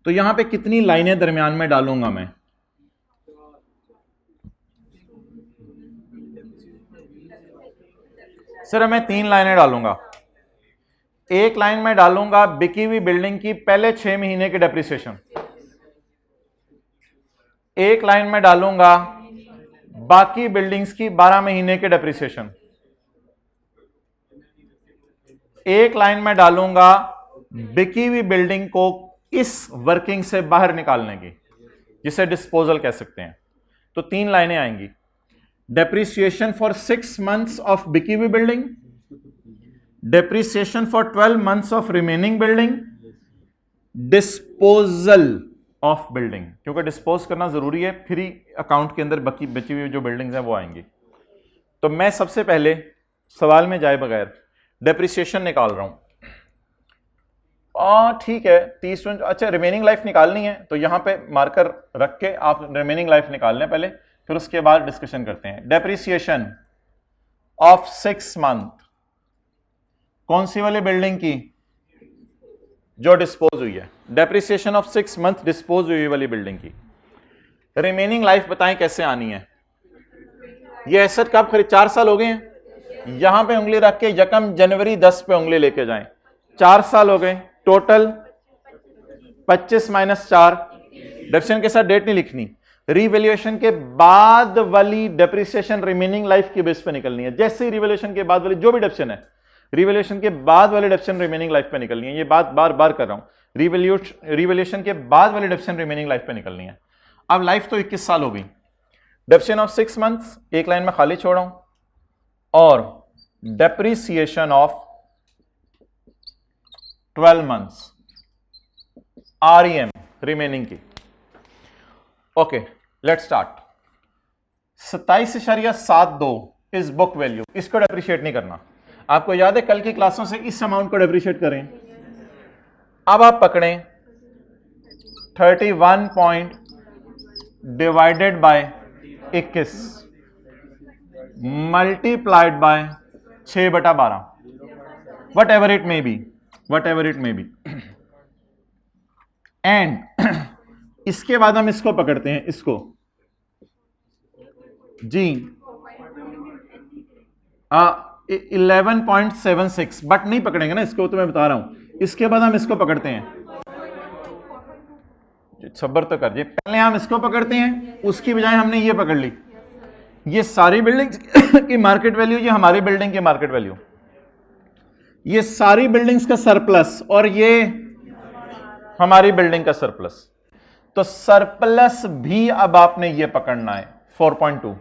Speaker 1: तो यहां पे कितनी लाइनें दरमियान में डालूंगा मैं? सर मैं 3 लाइनें डालूंगा। एक लाइन में डालूंगा बिकी हुई बिल्डिंग की पहले 6 महीने की डेप्रिसिएशन, एक लाइन में डालूंगा बाकी बिल्डिंग्स की 12 महीने की डेप्रिसिएशन, एक लाइन में डालूंगा बिकी हुई बिल्डिंग को इस वर्किंग से बाहर निकालने की, जिसे डिस्पोजल कह सकते हैं। तो 3 लाइनें आएंगी, डेप्रिसिएशन फॉर 6 months ऑफ बिकी हुई building, depreciation for 12 months of remaining building, disposal of building, क्योंकि डिस्पोज करना जरूरी है, फिर ही अकाउंट के अंदर बची हुई जो बिल्डिंग्स हैं वो आएंगी। तो मैं सबसे पहले सवाल में जाए बगैर डेप्रिसिएशन निकाल रहा हूं। ठीक है 30, अच्छा रिमेनिंग लाइफ निकालनी है तो यहां पे मार्कर रख के आप रिमेनिंग लाइफ निकाल लें पहले, फिर उसके बाद डिस्कशन करते हैं। डेप्रिसिएशन ऑफ 6 month, कौन सी वाली बिल्डिंग की? जो डिस्पोज हुई है। डेप्रिसिएशन ऑफ 6 month डिस्पोज हुई वाली बिल्डिंग की। रिमेनिंग लाइफ बताएं कैसे आनी है? ये एसेट कब खरीद, 4 साल हो गए हैं, यहां पे उंगली रख के यकम जनवरी 10 पे उंगली लेके जाएं, 4 साल हो गए, टोटल 25 - 4, डेप्रिसिएशन के साथ डेट नहीं लिखनी, रिवैल्यूएशन के बाद वाली डेप्रिसिएशन रिमेनिंग लाइफ की बेस पे निकलनी है। जैसे ही रिवैल्यूएशन के बाद वाली जो भी डेप्रिसिएशन है, रिवैल्यूएशन के बाद वाली डेप्रिसिएशन रिमेनिंग लाइफ पे निकलनी है। ये बात बार बार कर रहा हूं, रिवैल्यूएशन के बाद वाली डेप्रिसिएशन रिमेनिंग लाइफ पे निकलनी है। अब लाइफ तो 21 साल हो गई, डेप्रिसिएशन ऑफ 6 months एक लाइन में खाली छोड़ा हूं, और depreciation of 12 months REM remaining की। Okay let's start. 27.72 is book value, इसको डेप्रिशिएट नहीं करना। आपको याद है कल की क्लासों से इस अमाउंट को डेप्रिशिएट करें। अब आप पकड़ें 31 point divided by 21 multiplied by 6/12, what ever it may be, and इसके बाद हम इसको पकड़ते हैं, इसको जी 11.76, बट नहीं पकड़ेंगे ना इसको, तो मैं बता रहा हूं। इसके बाद हम इसको पकड़ते हैं, सब्र तो कर, पहले हम इसको पकड़ते हैं, उसकी बजाय हमने ये पकड़ ली, ये सारी बिल्डिंग की मार्केट वैल्यू, ये हमारी बिल्डिंग की मार्केट वैल्यू, ये सारी बिल्डिंग्स का सरप्लस, और ये हमारी बिल्डिंग का सरप्लस। तो सरप्लस भी अब आपने ये पकड़ना है, 4.2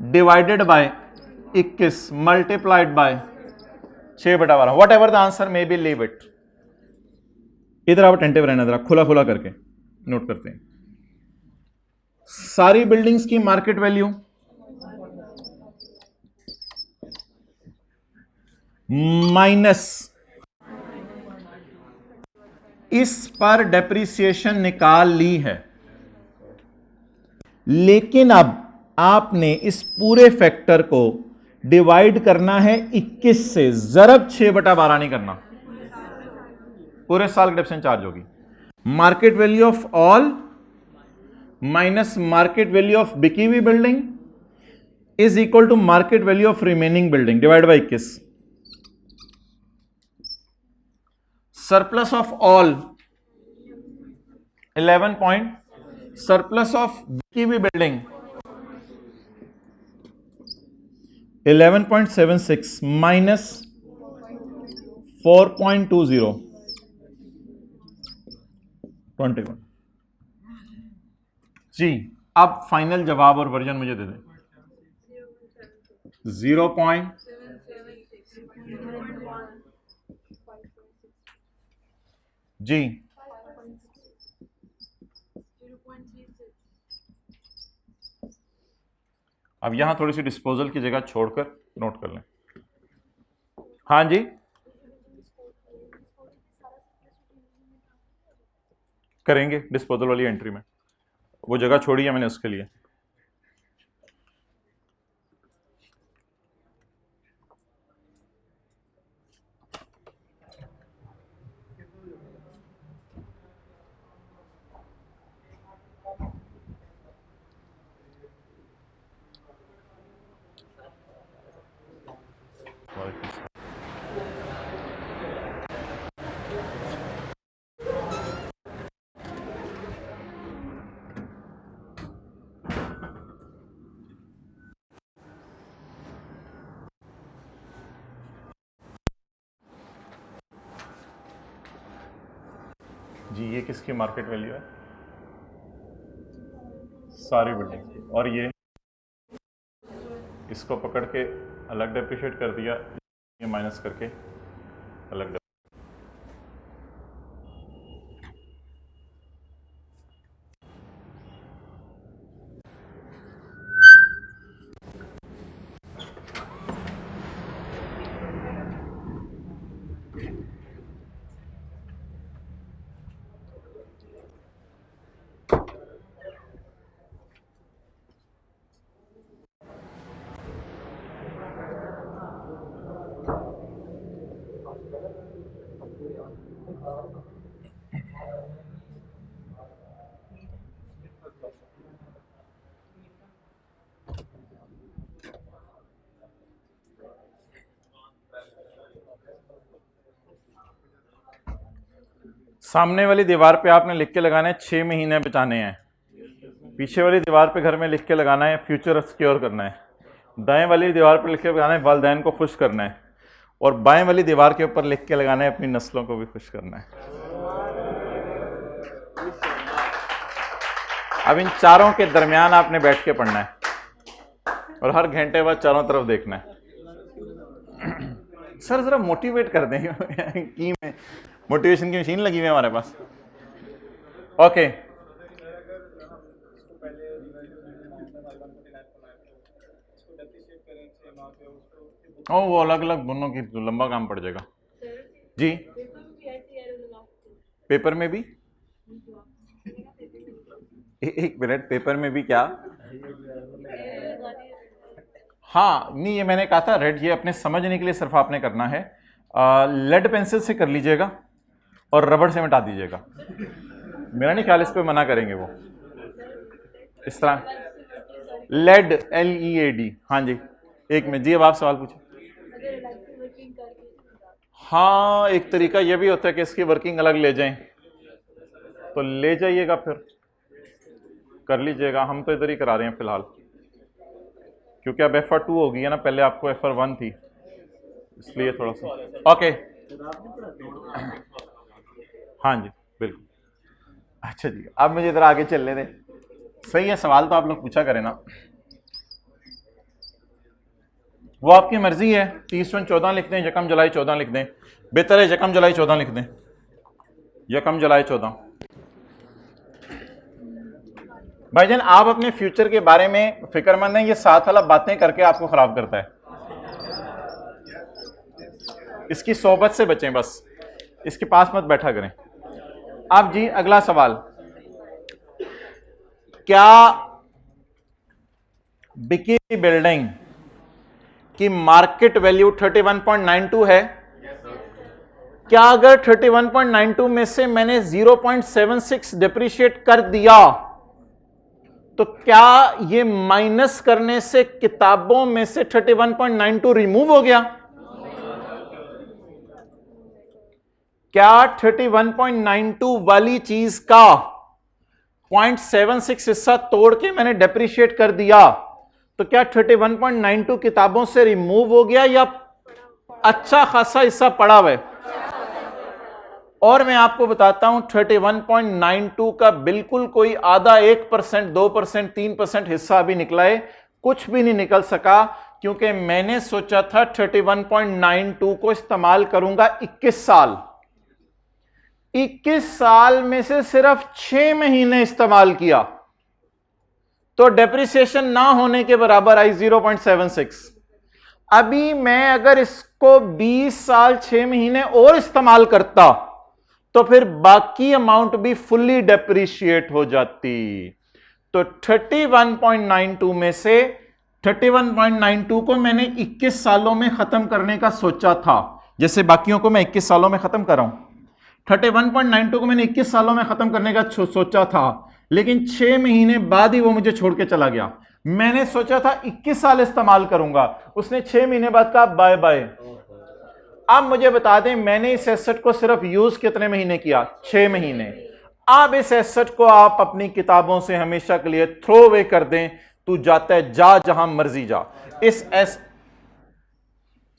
Speaker 1: divided by 21 multiplied by 6/12, what ever the answer may be, leave it. इधर आप अटेंटिव रहना, जरा खुला खुला करके नोट करते हैं। सारी बिल्डिंग्स की मार्केट वैल्यू माइनस इस पर डेप्रिसिएशन निकाल ली है, लेकिन अब आपने इस पूरे फैक्टर को डिवाइड करना है 21 से, जरब 6/12 नहीं करना, पूरे साल की डेप्रिसिएशन चार्ज होगी। Market value of all minus market value of बिकी हुई building is equal to market value of remaining building divide by 21। Surplus of all 11 point, surplus of की भी बिल्डिंग 11.76 माइनस 4.20 21 जी। अब फाइनल जवाब और वर्जन मुझे दे दें। 0. जी अब यहां थोड़ी सी डिस्पोजल की जगह छोड़कर नोट कर लें। हाँ जी, करेंगे डिस्पोजल वाली एंट्री में, वो जगह छोड़ी है मैंने उसके लिए। जी ये किसकी मार्केट वैल्यू है? सारी बिल्डिंग की। और ये इसको पकड़ के अलग डेप्रिशिएट कर दिया, ये माइनस करके अलग। सामने वाली दीवार पे आपने लिख के लगाना है 6 महीने बचाने हैं, पीछे वाली दीवार पे घर में लिख के लगाना है फ्यूचर सिक्योर करना है, दाएं वाली दीवार पर लिख के लगाना है वालिदैन को खुश करना है, और बाएं वाली दीवार के ऊपर लिख के लगाना है अपनी नस्लों को भी खुश करना है। अब इन चारों के दरमियान आपने बैठ के पढ़ना है और हर घंटे बाद चारों तरफ देखना है। सर जरा मोटिवेट कर दें की में मोटिवेशन की मशीन लगी हुई है हमारे पास। ओके ओ वो अलग अलग दोनों की तो लंबा काम पड़ जाएगा जी। पेपर में भी एक मिनट, पेपर में भी क्या? हाँ नहीं, ये मैंने कहा था रेड, ये अपने समझने के लिए सिर्फ आपने करना है। लेड पेंसिल से कर लीजिएगा और रबड़ से मिटा दीजिएगा। मेरा नहीं ख्याल इस पे मना करेंगे वो इस तरह। लेड LEAD, हाँ जी। एक मिनट जी, अब आप सवाल पूछे। हाँ एक तरीका ये भी होता है कि इसकी वर्किंग अलग ले जाएं, तो ले जाइएगा फिर कर लीजिएगा। हम तो इधर ही करा रहे हैं फिलहाल, क्योंकि अब FR2 हो गई है ना, पहले आपको FR1 थी, इसलिए थोड़ा सा। ओके हाँ जी बिल्कुल। अच्छा जी, अब मुझे इधर आगे चलने दें। सही है, सवाल तो आप लोग पूछा करें ना, वो आपकी मर्जी है। 30/14 लिख दें, यकम जुलाई 14 लिख दें, बेहतर है यकम जुलाई 14 लिख दें, यकम जुलाई 14। भाईजान आप अपने फ्यूचर के बारे में फिक्रमंद हैं, ये साथ वाला बातें करके आपको खराब करता है। इसकी सोहबत से बचें, बस इसके पास मत बैठा करें। अब जी अगला सवाल, क्या बिकी बिल्डिंग की मार्केट वैल्यू 31.92 है? क्या अगर 31.92 में से मैंने 0.76 डिप्रिशिएट कर दिया तो क्या ये माइनस करने से किताबों में से 31.92 रिमूव हो गया? क्या 31.92 वाली चीज का 0.76 हिस्सा तोड़ के मैंने डेप्रिशिएट कर दिया तो क्या 31.92 किताबों से रिमूव हो गया या अच्छा खासा हिस्सा पड़ा हुआ है? और मैं आपको बताता हूं 31.92 का बिल्कुल कोई आधा 1%, 2%, 3% हिस्सा अभी निकला है, कुछ भी नहीं निकल सका, क्योंकि मैंने सोचा था 31.92 को इस्तेमाल करूंगा 21 साल। 21 साल में से सिर्फ 6 महीने इस्तेमाल किया तो डेप्रिसिएशन ना होने के बराबर आई 0.76। अभी मैं अगर इसको 20 साल 6 महीने और इस्तेमाल करता तो फिर बाकी अमाउंट भी फुल्ली डेप्रिशिएट हो जाती। तो 31.92 में से 31.92 को मैंने 21 सालों में खत्म करने का सोचा था, जैसे बाकियों को मैं 21 सालों में खत्म कर रहा हूं। 31.92 को मैंने 21 सालों में खत्म करने का सोचा था, लेकिन 6 महीने बाद ही वो मुझे छोड़ के चला गया। मैंने सोचा था 21 साल इस्तेमाल करूंगा, उसने 6 महीने बाद कहा बाय बाय। अब मुझे बता दें, मैंने इस एसेट को सिर्फ यूज कितने महीने किया? 6 महीने। अब इस एसेट को आप अपनी किताबों से हमेशा के लिए थ्रो अवे कर दें, तू जाता है जा जहां मर्जी जा। इस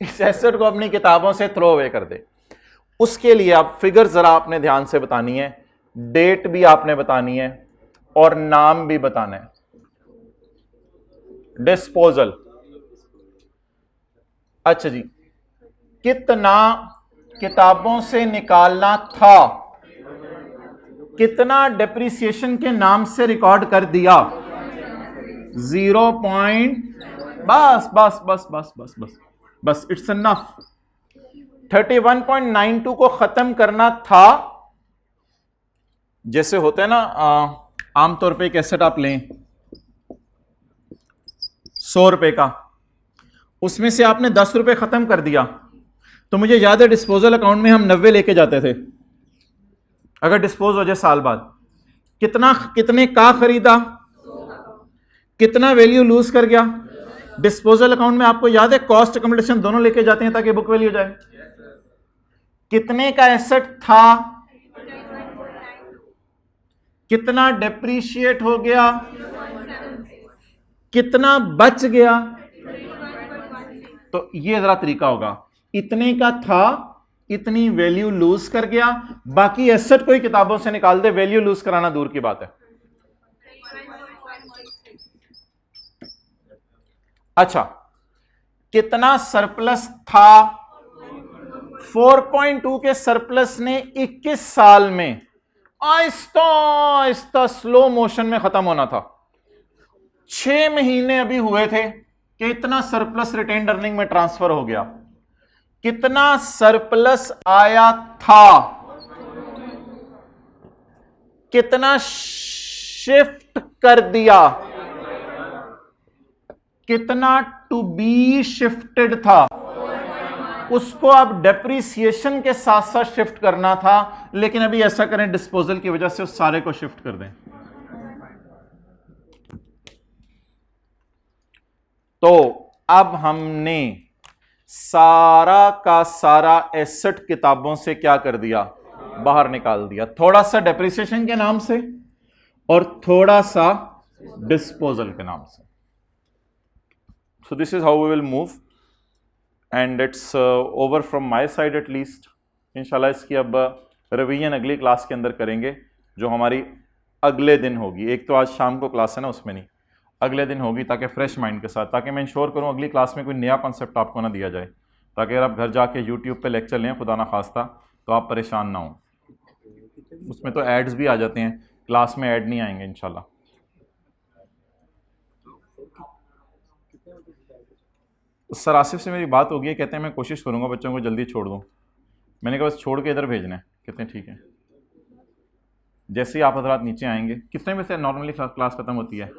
Speaker 1: एसेट को अपनी किताबों से थ्रो अवे कर दे। उसके लिए आप फिगर जरा आपने ध्यान से बतानी है, डेट भी आपने बतानी है और नाम भी बताना है। डिस्पोजल, अच्छा जी, कितना किताबों से निकालना था, कितना डेप्रिसिएशन के नाम से रिकॉर्ड कर दिया? 0 पॉइंट, बस बस बस बस बस बस बस, इट्स इनफ। 31.92 को खत्म करना था। जैसे होता है ना, आमतौर पे एक एसेट आप लें 100 रुपए का, उसमें से आपने 10 रुपए खत्म कर दिया, तो मुझे याद है डिस्पोजल अकाउंट में हम 90 लेके जाते थे। अगर डिस्पोज हो जाए साल बाद, कितने का खरीदा, कितना वैल्यू लूज कर गया? डिस्पोजल अकाउंट में आपको याद है कॉस्ट अकोमोडेशन दोनों लेके जाते हैं ताकि बुक वैल्यू जाए। कितने का एसेट था, कितना डेप्रीशिएट हो गया, कितना बच गया? तो ये जरा तरीका होगा, इतने का था, इतनी वैल्यू लूज कर गया, बाकी एसेट कोई किताबों से निकाल दे, वैल्यू लूज कराना दूर की बात है। अच्छा, कितना सरप्लस था? 4.2 के सरप्लस ने 21 साल में आहिस्ता आहिस्ता स्लो मोशन में खत्म होना था। 6 महीने अभी हुए थे कि इतना सरप्लस रिटेन्ड अर्निंग में ट्रांसफर हो गया। कितना सरप्लस आया था, कितना शिफ्ट कर दिया, कितना टू बी शिफ्टेड था, उसको आप डेप्रिसिएशन के साथ साथ शिफ्ट करना था, लेकिन अभी ऐसा करें डिस्पोजल की वजह से उस सारे को शिफ्ट कर दें। तो अब हमने सारा का सारा एसेट किताबों से क्या कर दिया? बाहर निकाल दिया, थोड़ा सा डेप्रिसिएशन के नाम से और थोड़ा सा डिस्पोजल के नाम से। So this is how we will move and it's over from my side at least. इंशाल्लाह इसकी अब रिवीजन अगली क्लास के अंदर करेंगे, जो हमारी अगले दिन होगी। एक तो आज शाम को क्लास है ना, उसमें नहीं, अगले दिन होगी, ताकि फ्रेश माइंड के साथ, ताकि मैं इंश्योर करूं अगली क्लास में कोई नया कॉन्सेप्ट आपको ना दिया जाए, ताकि अगर आप घर जाके यूट्यूब पे लेक्चर लें खुदा ना खास्ता तो आप परेशान ना हों। उसमें तो एड्स भी आ जाते हैं, क्लास में ऐड नहीं आएंगे इंशाल्लाह। सर आसिफ से मेरी बात हो गई है, कहते हैं मैं कोशिश करूंगा बच्चों को जल्दी छोड़ दूं। मैंने कहा बस छोड़ के इधर भेजना है, कहते हैं ठीक है। जैसे ही आप हजरात नीचे आएंगे, किस टाइम से नॉर्मली क्लास खत्म होती है?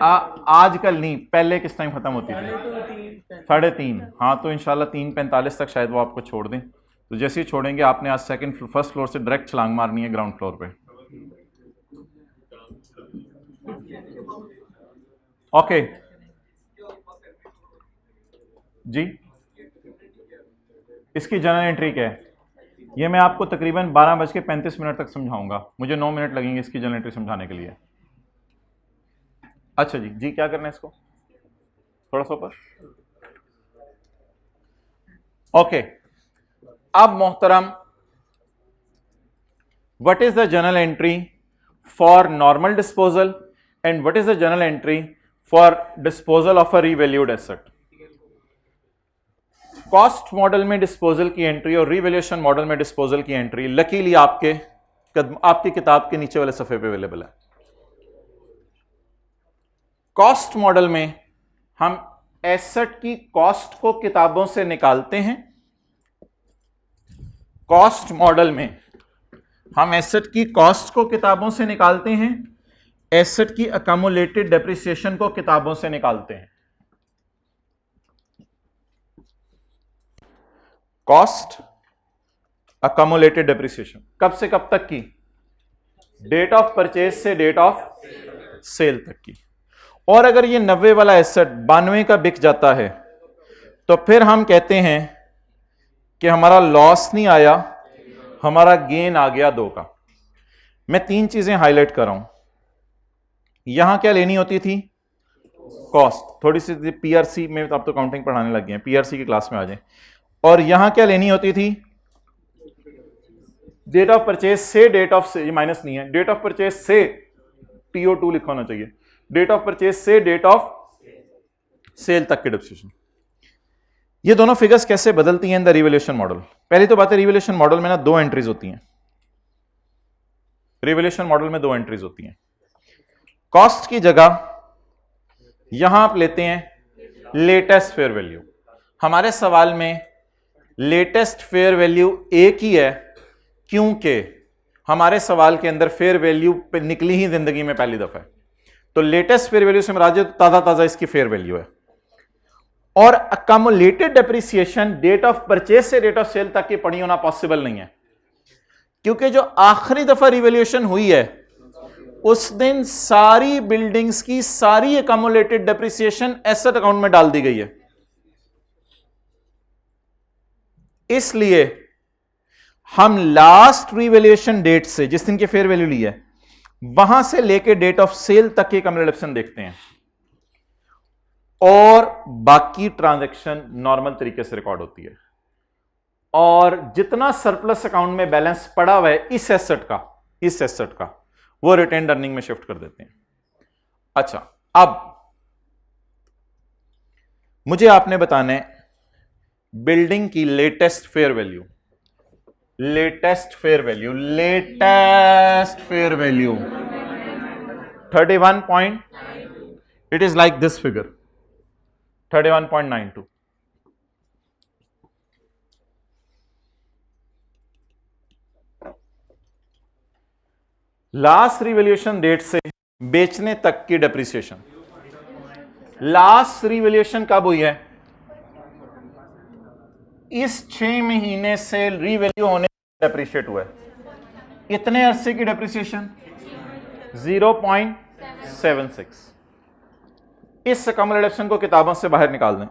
Speaker 1: आजकल नहीं, पहले किस टाइम खत्म होती थी? 3:30। हाँ, तो इंशाल्लाह 3:45 तक शायद वो आपको छोड़ दें। तो जैसे ही छोड़ेंगे, आपने आज फर्स्ट फ्लोर से डायरेक्ट छलांग मारनी है ग्राउंड फ्लोर पे। ओके जी, इसकी जनरल एंट्री क्या है? ये मैं आपको तकरीबन 12:35 तक समझाऊंगा, मुझे 9 मिनट लगेंगे इसकी जनरल एंट्री समझाने के लिए। अच्छा जी, जी क्या करना है इसको, थोड़ा सा ऊपर। ओके, अब मोहतरम, what is the journal entry for normal disposal and what is the journal entry for disposal of a revalued asset. Cost model में डिस्पोजल की एंट्री और रीवैल्यूएशन मॉडल में डिस्पोजल की एंट्री लकीली आपकी किताब के नीचे वाले सफे पे अवेलेबल है। कॉस्ट मॉडल में हम एसेट की कॉस्ट को किताबों से निकालते हैं। कॉस्ट मॉडल में हम एसेट की कॉस्ट को किताबों से निकालते हैं, एसेट की अकमुलेटेड डेप्रिसिएशन को किताबों से निकालते हैं। कॉस्ट, अकमुलेटेड डेप्रिसिएशन कब से कब तक की, डेट ऑफ परचेज से डेट ऑफ सेल तक की। और अगर ये 90 वाला एसेट 92 का बिक जाता है तो फिर हम कहते हैं कि हमारा लॉस नहीं आया, हमारा गेन आ गया 2 का। मैं 3 चीजें हाईलाइट कर रहा हूं। यहां क्या लेनी होती थी, कॉस्ट, थोड़ी सी पीआरसी में, अब तो काउंटिंग पढ़ाने लग गए हैं, पीआरसी की क्लास में आ जाए। और यहां क्या लेनी होती थी, डेट ऑफ परचेज से डेट ऑफ से, ये माइनस नहीं है, डेट ऑफ परचेज से TO2 लिखा होना चाहिए, डेट ऑफ परचेज से डेट ऑफ सेल तक के डेप्रिसिएशन। ये दोनों फिगर्स कैसे बदलती हैं इन द रिवैल्यूएशन मॉडल। पहली तो बात है, रिवैल्यूएशन मॉडल में ना 2 एंट्रीज होती हैं। रिवैल्यूएशन मॉडल में 2 एंट्रीज होती हैं। कॉस्ट की जगह यहां आप लेते हैं लेटेस्ट फेयर वैल्यू। हमारे सवाल में लेटेस्ट फेयर वैल्यू एक ही है क्योंकि हमारे सवाल के अंदर फेयर वैल्यू निकली ही जिंदगी में पहली दफा है। तो लेटेस्ट फेयर वैल्यू से मुराद ताजा ताजा इसकी फेयर वैल्यू है। और अकमुलेटेड डेप्रिसिएशन डेट ऑफ परचेज से डेट ऑफ सेल तक की पड़ी होना पॉसिबल नहीं है, क्योंकि जो आखिरी दफा रिवैल्यूएशन हुई है उस दिन सारी बिल्डिंग्स की सारी अकमुलेटेड डेप्रिसिएशन एसेट अकाउंट में डाल दी गई है। इसलिए हम लास्ट रिवैल्यूएशन डेट से, जिस दिन की फेयर वैल्यू ली है, वहां से लेके डेट ऑफ सेल तक की कम्युलेशन देखते हैं और बाकी ट्रांजैक्शन नॉर्मल तरीके से रिकॉर्ड होती है। और जितना सरप्लस अकाउंट में बैलेंस पड़ा हुआ है इस एसेट का वो रिटेन्ड अर्निंग में शिफ्ट कर देते हैं। अच्छा, अब मुझे आपने बताना है बिल्डिंग की latest fair value. Latest fair value 31 it is like this figure 31.92। Last revaluation date से बेचने तक की डेप्रिसिएशन। लास्ट रिवैल्यूएशन कब हुई है, इस 6 महीने से रिवैल्यू होने डेप्रिशिएट हुआ है। इतने अरसे की डेप्रिसिएशन 0.76। इस अकमुलेशन को किताबों से बाहर निकाल दें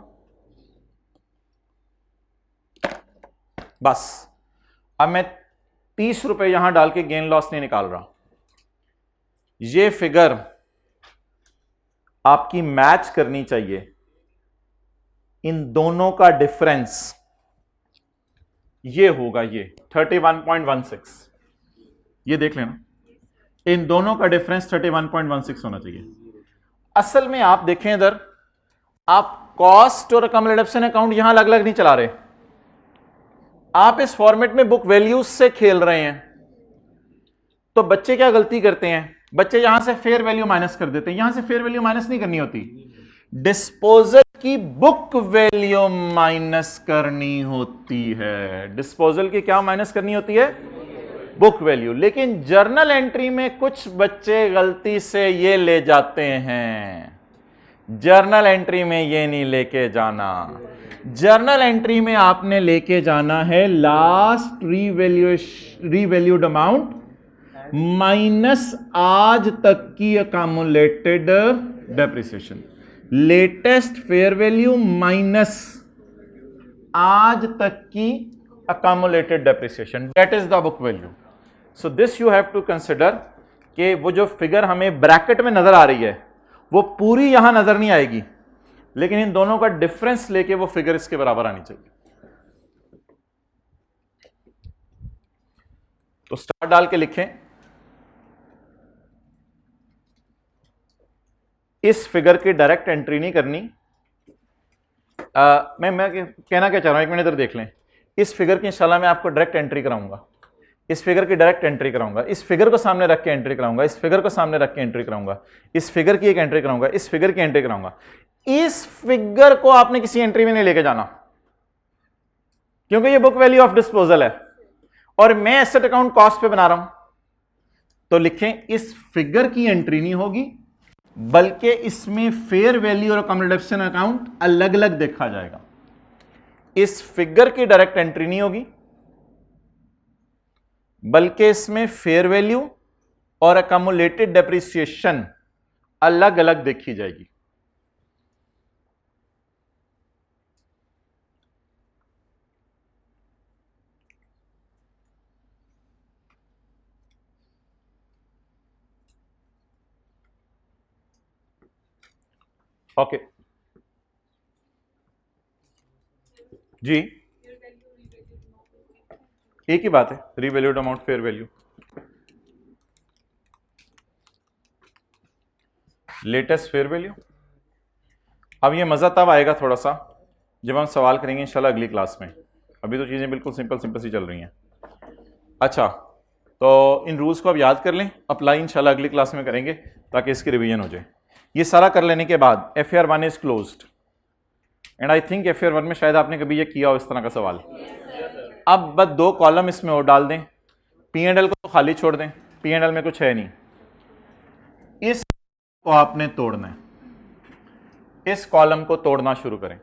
Speaker 1: बस। अब मैं 30 रुपए यहां डाल के गेन लॉस नहीं निकाल रहा। ये फिगर आपकी मैच करनी चाहिए इन दोनों का डिफरेंस। ये होगा ये 31.16, ये देख लेना, इन दोनों का डिफरेंस 31.16 होना चाहिए। असल में आप देखें इधर, आप कॉस्ट और अकमुलेशन अकाउंट यहां अलग अलग नहीं चला रहे, आप इस फॉर्मेट में बुक वैल्यूज से खेल रहे हैं। तो बच्चे क्या गलती करते हैं, बच्चे यहां से फेयर वैल्यू माइनस कर देते हैं। यहां से फेयर वैल्यू माइनस नहीं करनी होती, डिस्पोजल की बुक वैल्यू माइनस करनी होती है। डिस्पोजल की क्या माइनस करनी होती है, बुक वैल्यू। लेकिन जर्नल एंट्री में कुछ बच्चे गलती से ये ले जाते हैं, जर्नल एंट्री में ये नहीं लेके जाना। जर्नल एंट्री में आपने लेके जाना है लास्ट रीवैल्यूड अमाउंट माइनस आज तक की accumulated depreciation. Latest fair value minus आज तक की accumulated depreciation, that is the book value. So this you have to consider कि वो जो फिगर हमें ब्रैकेट में नजर आ रही है वो पूरी यहां नजर नहीं आएगी, लेकिन इन दोनों का डिफरेंस लेके वो फिगर इसके बराबर आनी चाहिए। तो स्टार डाल के लिखें, इस फिगर की डायरेक्ट एंट्री नहीं करनी। मैं कहना क्या चाह रहा हूं, एक मिनट इधर देख लें। इस फिगर की इंशाल्लाह मैं आपको डायरेक्ट एंट्री कराऊंगा, इस फिगर की डायरेक्ट एंट्री कराऊंगा, इस फिगर को सामने रख के एंट्री कराऊंगा, इस फिगर को सामने रख के एंट्री कराऊंगा, इस फिगर की एक एंट्री कराऊंगा, इस फिगर की एंट्री कराऊंगा। इस फिगर को आपने किसी एंट्री में नहीं लेके जाना, क्योंकि ये बुक वैल्यू ऑफ डिस्पोजल है और मैं एसेट अकाउंट कॉस्ट पे बना रहा हूं। तो लिखें, इस फिगर की एंट्री नहीं होगी, बल्कि इसमें फेयर वैल्यू और अकोमोडेशन अकाउंट अलग अलग देखा जाएगा। इस फिगर की डायरेक्ट एंट्री नहीं होगी, बल्कि इसमें फेयर वैल्यू और अकोमोलेटेड डेप्रिसिएशन अलग अलग देखी जाएगी। ओके जी, एक ही बात है, revalued amount fair value. Latest fair value. अब ये मजा तब आएगा थोड़ा सा जब हम सवाल करेंगे इंशाल्लाह अगली क्लास में। अभी तो चीजें बिल्कुल सिंपल सिंपल सी चल रही हैं। अच्छा, तो इन रूल्स को आप याद कर लें, अप्लाई इंशाल्लाह अगली क्लास में करेंगे ताकि इसकी रिवीजन हो जाए। ये सारा कर लेने के बाद FAR 1 is closed and I think FAR 1 में शायद आपने कभी ये किया हो इस तरह का सवाल। अब बस 2 कॉलम इसमें और डाल दें, P&L को तो खाली छोड़ दें, P&L में कुछ है नहीं। इस को आपने तोड़ना है, इस कॉलम को तोड़ना शुरू करें।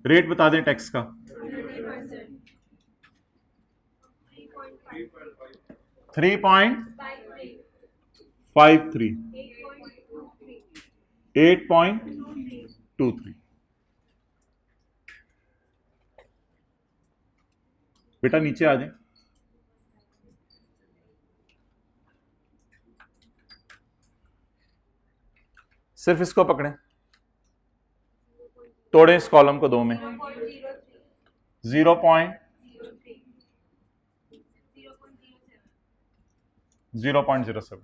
Speaker 1: रेट बता दें टैक्स का, 3.53, 8.23। बेटा नीचे आ जाए। सिर्फ इसको पकड़ें, तोड़ें इस कॉलम को 2 में। 0.07,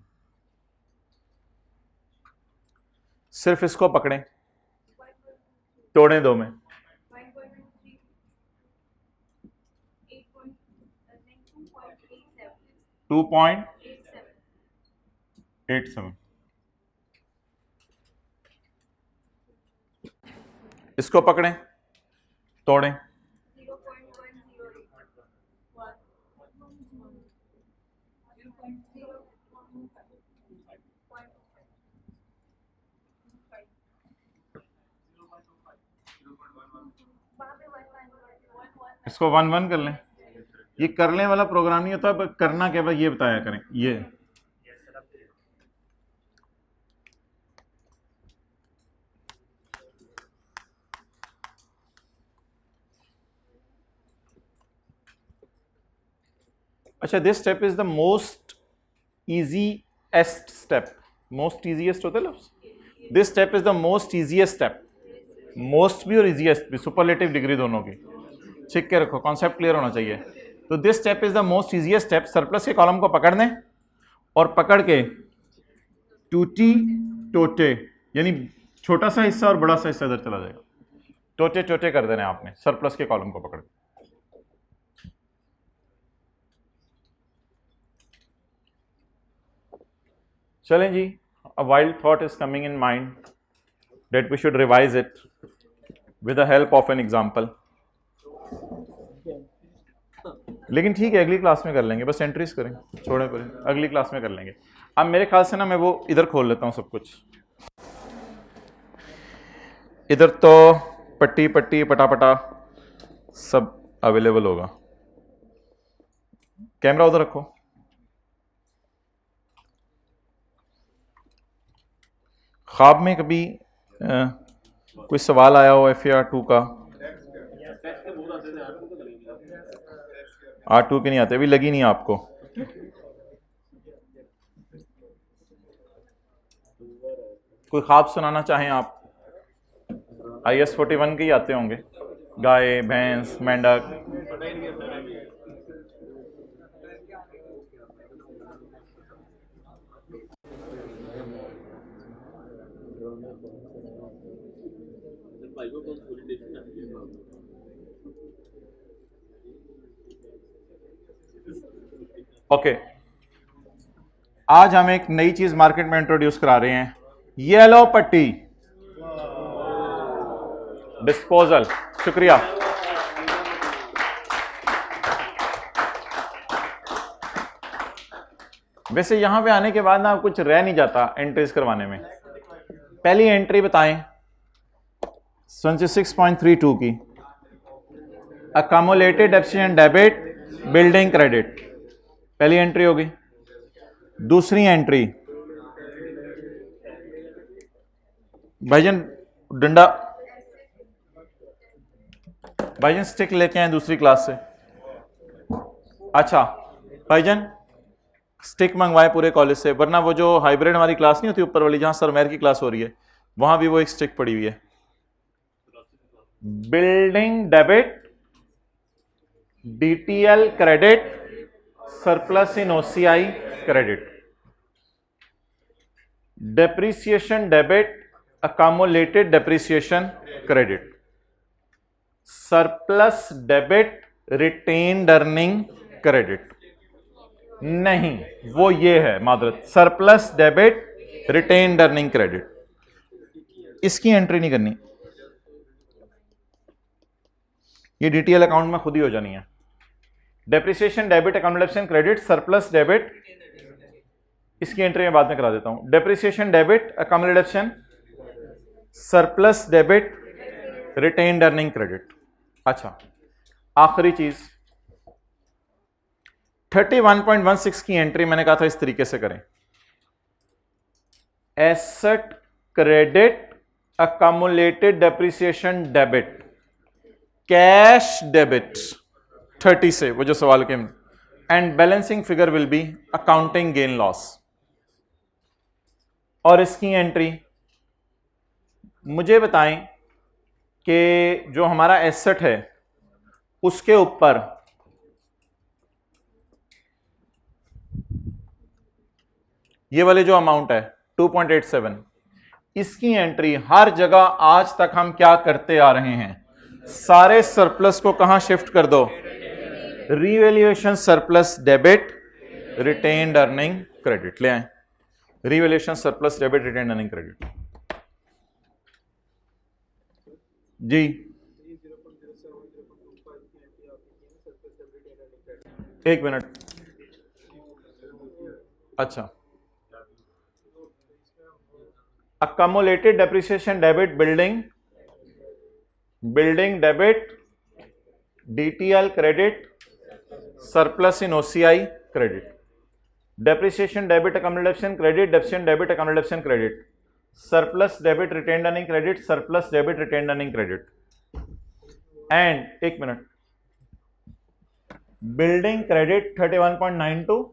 Speaker 1: सिर्फ इसको पकड़ें, तोड़ें 2 में। 2.87, इसको पकड़ें, तोड़ें। 0.11, इसको 1 कर लें। ये करने वाला प्रोग्राम नहीं होता, करना क्या ये बताया करें। ये अच्छा, this step is the most easiest step. Most easiest होता है लफ्ज़, this step is the most easiest step. Most भी और इजीएस्ट भी, सुपरलेटिव डिग्री दोनों की। छिक के रखो, कॉन्सेप्ट क्लियर होना चाहिए। तो this step is the most easiest step. Surplus के कॉलम को पकड़ दें और पकड़ के टूटी टोटे, यानी छोटा सा हिस्सा और बड़ा सा हिस्सा इधर चला जाएगा, टोटे टोटे कर देना आपने सरप्लस के कॉलम को पकड़ के। चलें जी, a wild thought is coming in mind that we should revise it with the help of an example. लेकिन ठीक है, अगली क्लास में कर लेंगे, बस एंट्रीज करें, छोड़ें पर अगली क्लास में कर लेंगे। अब मेरे ख्याल से ना मैं वो इधर खोल लेता हूँ सब कुछ। इधर तो पट्टी पट्टी पटापटा सब अवेलेबल होगा। कैमरा उधर रखो। ख्वाब में कभी कोई सवाल आया हो FAR 2 का? R2 के नहीं आते, अभी लगी नहीं आपको। कोई ख्वाब सुनाना चाहें आप? IS 41 के ही आते होंगे, गाय, भैंस, मेंढक। ओके, आज हम एक नई चीज मार्केट में इंट्रोड्यूस करा रहे हैं, येलो पट्टी डिस्पोजल। शुक्रिया। वैसे यहां पे आने के बाद ना कुछ रह नहीं जाता एंट्रीज करवाने में। पहली एंट्री बताएं 26.32 की, अकोमोलेटेड डेप्सिशन डेबिट बिल्डिंग क्रेडिट, पहली एंट्री होगी। दूसरी एंट्री, भाईजान डंडा, भाईजान स्टिक लेके आए दूसरी क्लास से। अच्छा भाईजान स्टिक मंगवाए पूरे कॉलेज से, वरना वो जो हाइब्रिड हमारी क्लास नहीं होती ऊपर वाली, जहां सरमैर की क्लास हो रही है, वहां भी वो एक स्टिक पड़ी हुई है। Building debit, DTL credit, surplus in OCI credit, depreciation debit, accumulated depreciation credit, surplus debit, retained earning credit. नहीं, वो ये है मादरत, surplus debit retained earning credit. इसकी एंट्री नहीं करनी, ये DTL अकाउंट में खुद ही हो जानी है। Depreciation debit accommodation credit surplus debit, इसकी एंट्री मैं बाद में करा देता हूं। Depreciation debit accommodation surplus debit retained earning credit. अच्छा, आखिरी चीज 31.16 की एंट्री मैंने कहा था इस तरीके से करें, asset credit accumulated depreciation debit cash debit 30 से, वो जो सवाल के, and balancing figure will B accounting gain loss. और इसकी एंट्री मुझे बताएं कि जो हमारा एसेट है उसके ऊपर ये वाले जो अमाउंट है 2.87, इसकी एंट्री हर जगह आज तक हम क्या करते आ रहे हैं, सारे सरप्लस को कहां शिफ्ट कर दो, revaluation surplus debit retained earning credit ले आए, revaluation surplus debit retained earning credit. जी एक मिनट, अच्छा, accumulated depreciation debit building debit DTL credit surplus in OCI credit, depreciation debit accommodation credit depreciation debit accommodation credit, surplus debit retained earning credit surplus debit retained earning credit, and एक minute, building credit 31.92,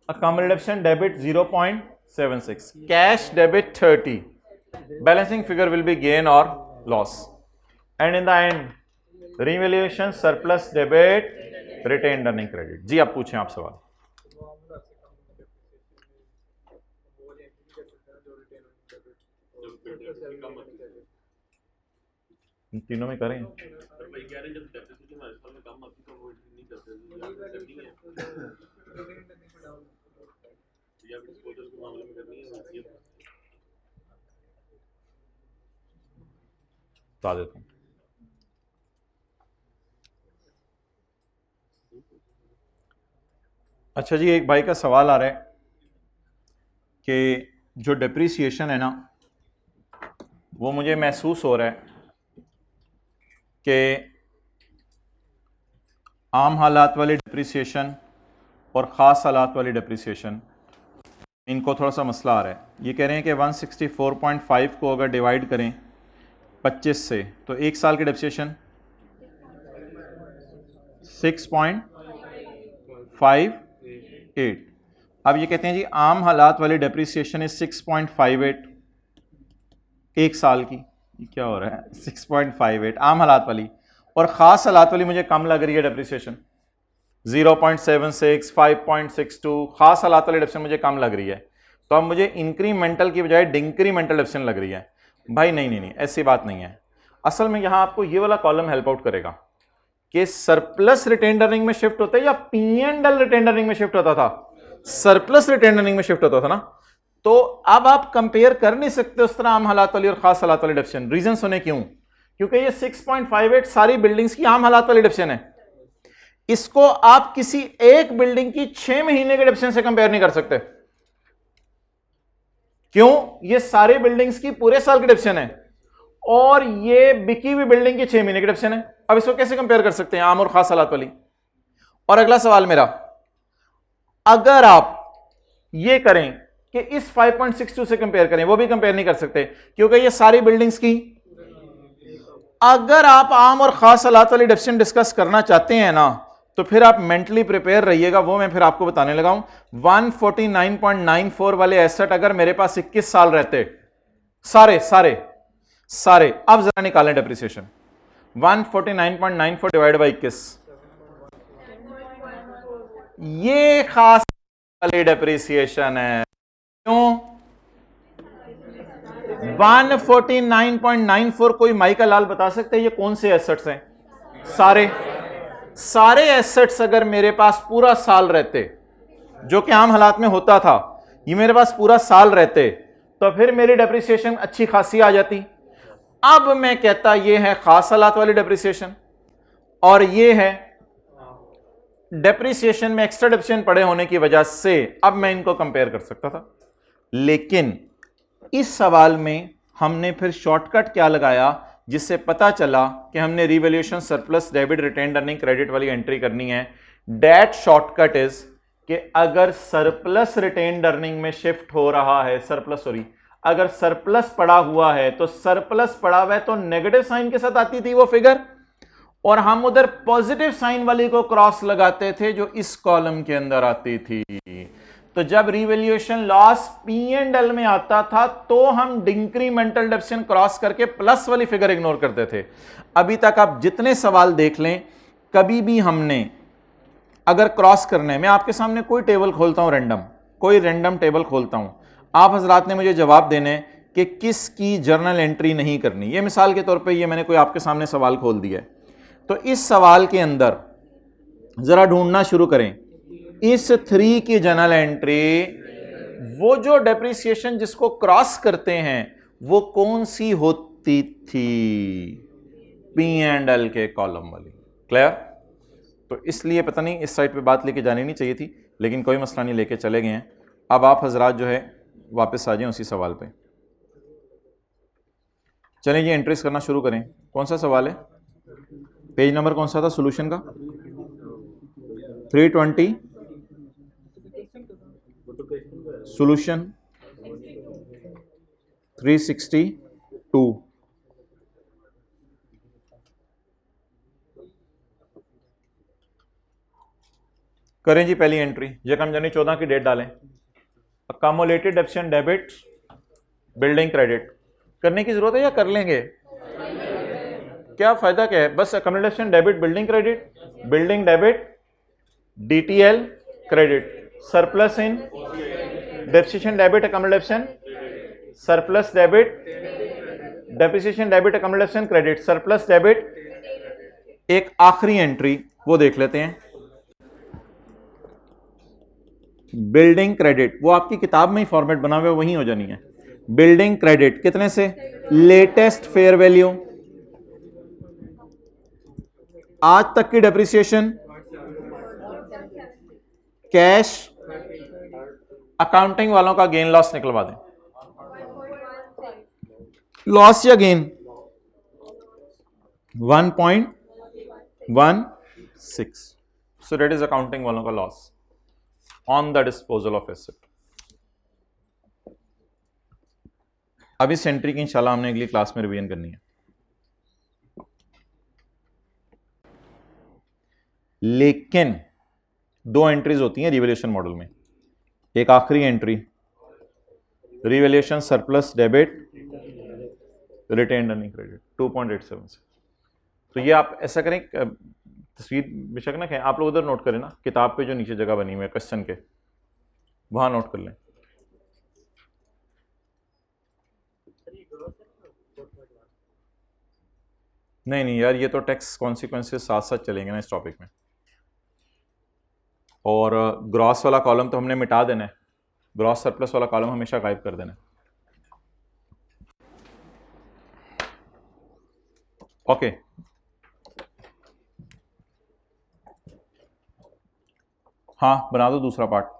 Speaker 1: accommodation debit 0.76, cash debit 30, balancing figure will be gain और loss, and in the end revaluation surplus debit retained earning credit. जी आप पूछें, आप सवाल। तीनों में करें, बता देता हूं। अच्छा जी, एक भाई का सवाल आ रहा है कि जो डिप्रिसिएशन है ना, वो मुझे महसूस हो रहा है कि आम हालात वाली डिप्रिसिएशन और ख़ास हालात वाली डिप्रिसिएशन, इनको थोड़ा सा मसला आ रहा है। ये कह रहे हैं कि 164.5 को अगर डिवाइड करें 25 से तो एक साल की डिप्रिसिएशन 6.58। अब ये कहते हैं जी आम हालात वाली डेप्रिसिएशन इज 6.58 एक साल की। ये क्या हो रहा है 6.58 आम हालात वाली, और खास हालात वाली मुझे कम लग रही है डेप्रिसिएशन 0.76 5.62, खास हालात वाली डेप्रिसिएशन मुझे कम लग रही है। तो अब मुझे इंक्रीमेंटल की बजाय डिंक्रीमेंटल डेप्रिसिएशन लग रही है। भाई नहीं नहीं नहीं, ऐसी बात नहीं है। असल में यहां आपको ये वाला कॉलम हेल्प आउट करेगा कि सरप्लस रिटेन्ड अर्निंग में शिफ्ट होता है या P&L रिटेन्ड अर्निंग में शिफ्ट होता था। सरप्लस रिटेन्ड अर्निंग में शिफ्ट होता था ना। तो अब आप कंपेयर कर नहीं सकते उस तरह आम हालात वाली और खास हालात वाली डेप्रिसिएशन। रीजन सुने क्यों? क्योंकि ये 6.58 सारी बिल्डिंग्स की आम हालात वाली डेप्रिसिएशन है। इसको आप किसी एक बिल्डिंग की 6 महीने के डेप्रिसिएशन से कंपेयर नहीं कर सकते। क्यों? ये सारे बिल्डिंग्स की पूरे साल की डेप्रिसिएशन है और ये बिकी हुई बिल्डिंग की 6 महीने की डेप्रिसिएशन है। अब इसको कैसे कंपेयर कर सकते हैं आम और खास हालात वाली? और अगला सवाल मेरा, अगर आप ये करें कि इस 5.62 से कंपेयर करें, वो भी कंपेयर नहीं कर सकते क्योंकि ये सारी बिल्डिंग्स की। अगर आप आम और खास हालात वाली डेप्रिसिएशन डिस्कस करना चाहते हैं ना, तो फिर आप मेंटली प्रिपेयर रहिएगा, वो मैं फिर आपको बताने लगा हूं। 149.94 वाले एसेट अगर मेरे पास 21 साल रहते सारे सारे सारे, अब जरा निकालें डेप्रिसिएशन 149.94 डिवाइड बाई 21, ये खास वाली डेप्रिसिएशन है। क्यों? 149.94 कोई माइका लाल बता सकते हैं ये कौन से एसेट्स हैं? सारे सारे एसेट्स अगर मेरे पास पूरा साल रहते, जो कि आम हालात में होता था, ये मेरे पास पूरा साल रहते, तो फिर मेरी डेप्रिसिएशन अच्छी खासी आ जाती। अब मैं कहता ये है खास हालात वाली डेप्रिसिएशन और ये है डेप्रिसिएशन में एक्स्ट्रा डेप्रिसिएशन पड़े होने की वजह से अब मैं इनको कंपेयर कर सकता था। लेकिन इस सवाल में हमने फिर शॉर्टकट क्या लगाया, जिससे पता चला कि हमने revaluation surplus debit retained earning credit वाली एंट्री करनी है। दैट शॉर्टकट इज कि अगर सरप्लस रिटेन्ड अर्निंग में शिफ्ट हो रहा है, अगर सरप्लस पड़ा हुआ है, तो सरप्लस पड़ा हुआ है तो नेगेटिव साइन के साथ आती थी वो फिगर, और हम उधर पॉजिटिव साइन वाली को क्रॉस लगाते थे जो इस कॉलम के अंदर आती थी। तो जब रिवैल्यूएशन लॉस P&L में आता था तो हम डिंक्रीमेंटल डेप्रिसिएशन क्रॉस करके प्लस वाली फिगर इग्नोर करते थे। अभी तक आप जितने सवाल देख लें, कभी भी हमने अगर क्रॉस करने में, आपके सामने कोई टेबल खोलता हूं रैंडम, कोई रैंडम टेबल खोलता हूं, आप हजरात ने मुझे जवाब देने कि किसकी जर्नल एंट्री नहीं करनी। ये मिसाल के तौर पे ये मैंने कोई आपके सामने सवाल खोल दिया है, तो इस सवाल के अंदर जरा ढूंढना शुरू करें इस 3 की जर्नल एंट्री, वो जो डेप्रिसिएशन जिसको क्रॉस करते हैं वो कौन सी होती थी? P&L के कॉलम वाली। क्लियर? तो इसलिए पता नहीं इस साइड पे बात लेके जानी नहीं चाहिए थी, लेकिन कोई मसला नहीं, लेके चले गए हैं। अब आप हजरात जो है वापस आ जाएं उसी सवाल पे। चलें जी एंट्रीज करना शुरू करें। कौन सा सवाल है? पेज नंबर कौन सा था सॉल्यूशन का? 320 सॉल्यूशन 362। करें जी पहली एंट्री, यकम जनवरी 14 की डेट डालें। Accumulated depreciation debit building credit करने की जरूरत है या कर लेंगे? क्या फायदा क्या है? बस accumulated debit building credit, building debit DTL credit, surplus इन depreciation debit accumulation, surplus debit depreciation debit accumulation credit, surplus debit. एक आखिरी एंट्री वो देख लेते हैं, बिल्डिंग क्रेडिट, वो आपकी किताब में ही फॉर्मेट बना हुआ है, वही हो जानी है। बिल्डिंग क्रेडिट कितने से? लेटेस्ट फेयर वैल्यू, आज तक की डेप्रिसिएशन, कैश, अकाउंटिंग वालों का गेन लॉस निकलवा दें। लॉस या gain? 1.16, so that is accounting वालों का loss on the disposal of asset. अब इस एंट्री की इंशाल्लाह हमने अगली क्लास में रिवीजन करनी है। लेकिन दो एंट्रीज होती हैं रिवैल्यूएशन मॉडल में। एक आखिरी entry revaluation surplus debit retained earning credit 2.87 से। तो ये आप ऐसा करें, तस्वीर बेशक ना कहें, आप लोग उधर नोट करें ना, किताब पे जो नीचे जगह बनी हुई है क्वेश्चन के, वहां नोट कर लें। नहीं नहीं यार, ये तो टैक्स कॉन्सिक्वेंसेस साथ साथ चलेंगे ना इस टॉपिक में। और ग्रॉस वाला कॉलम तो हमने मिटा देना है, ग्रॉस सरप्लस वाला कॉलम हमेशा गायब कर देना है। ओके, हाँ बना दो दूसरा पार्ट।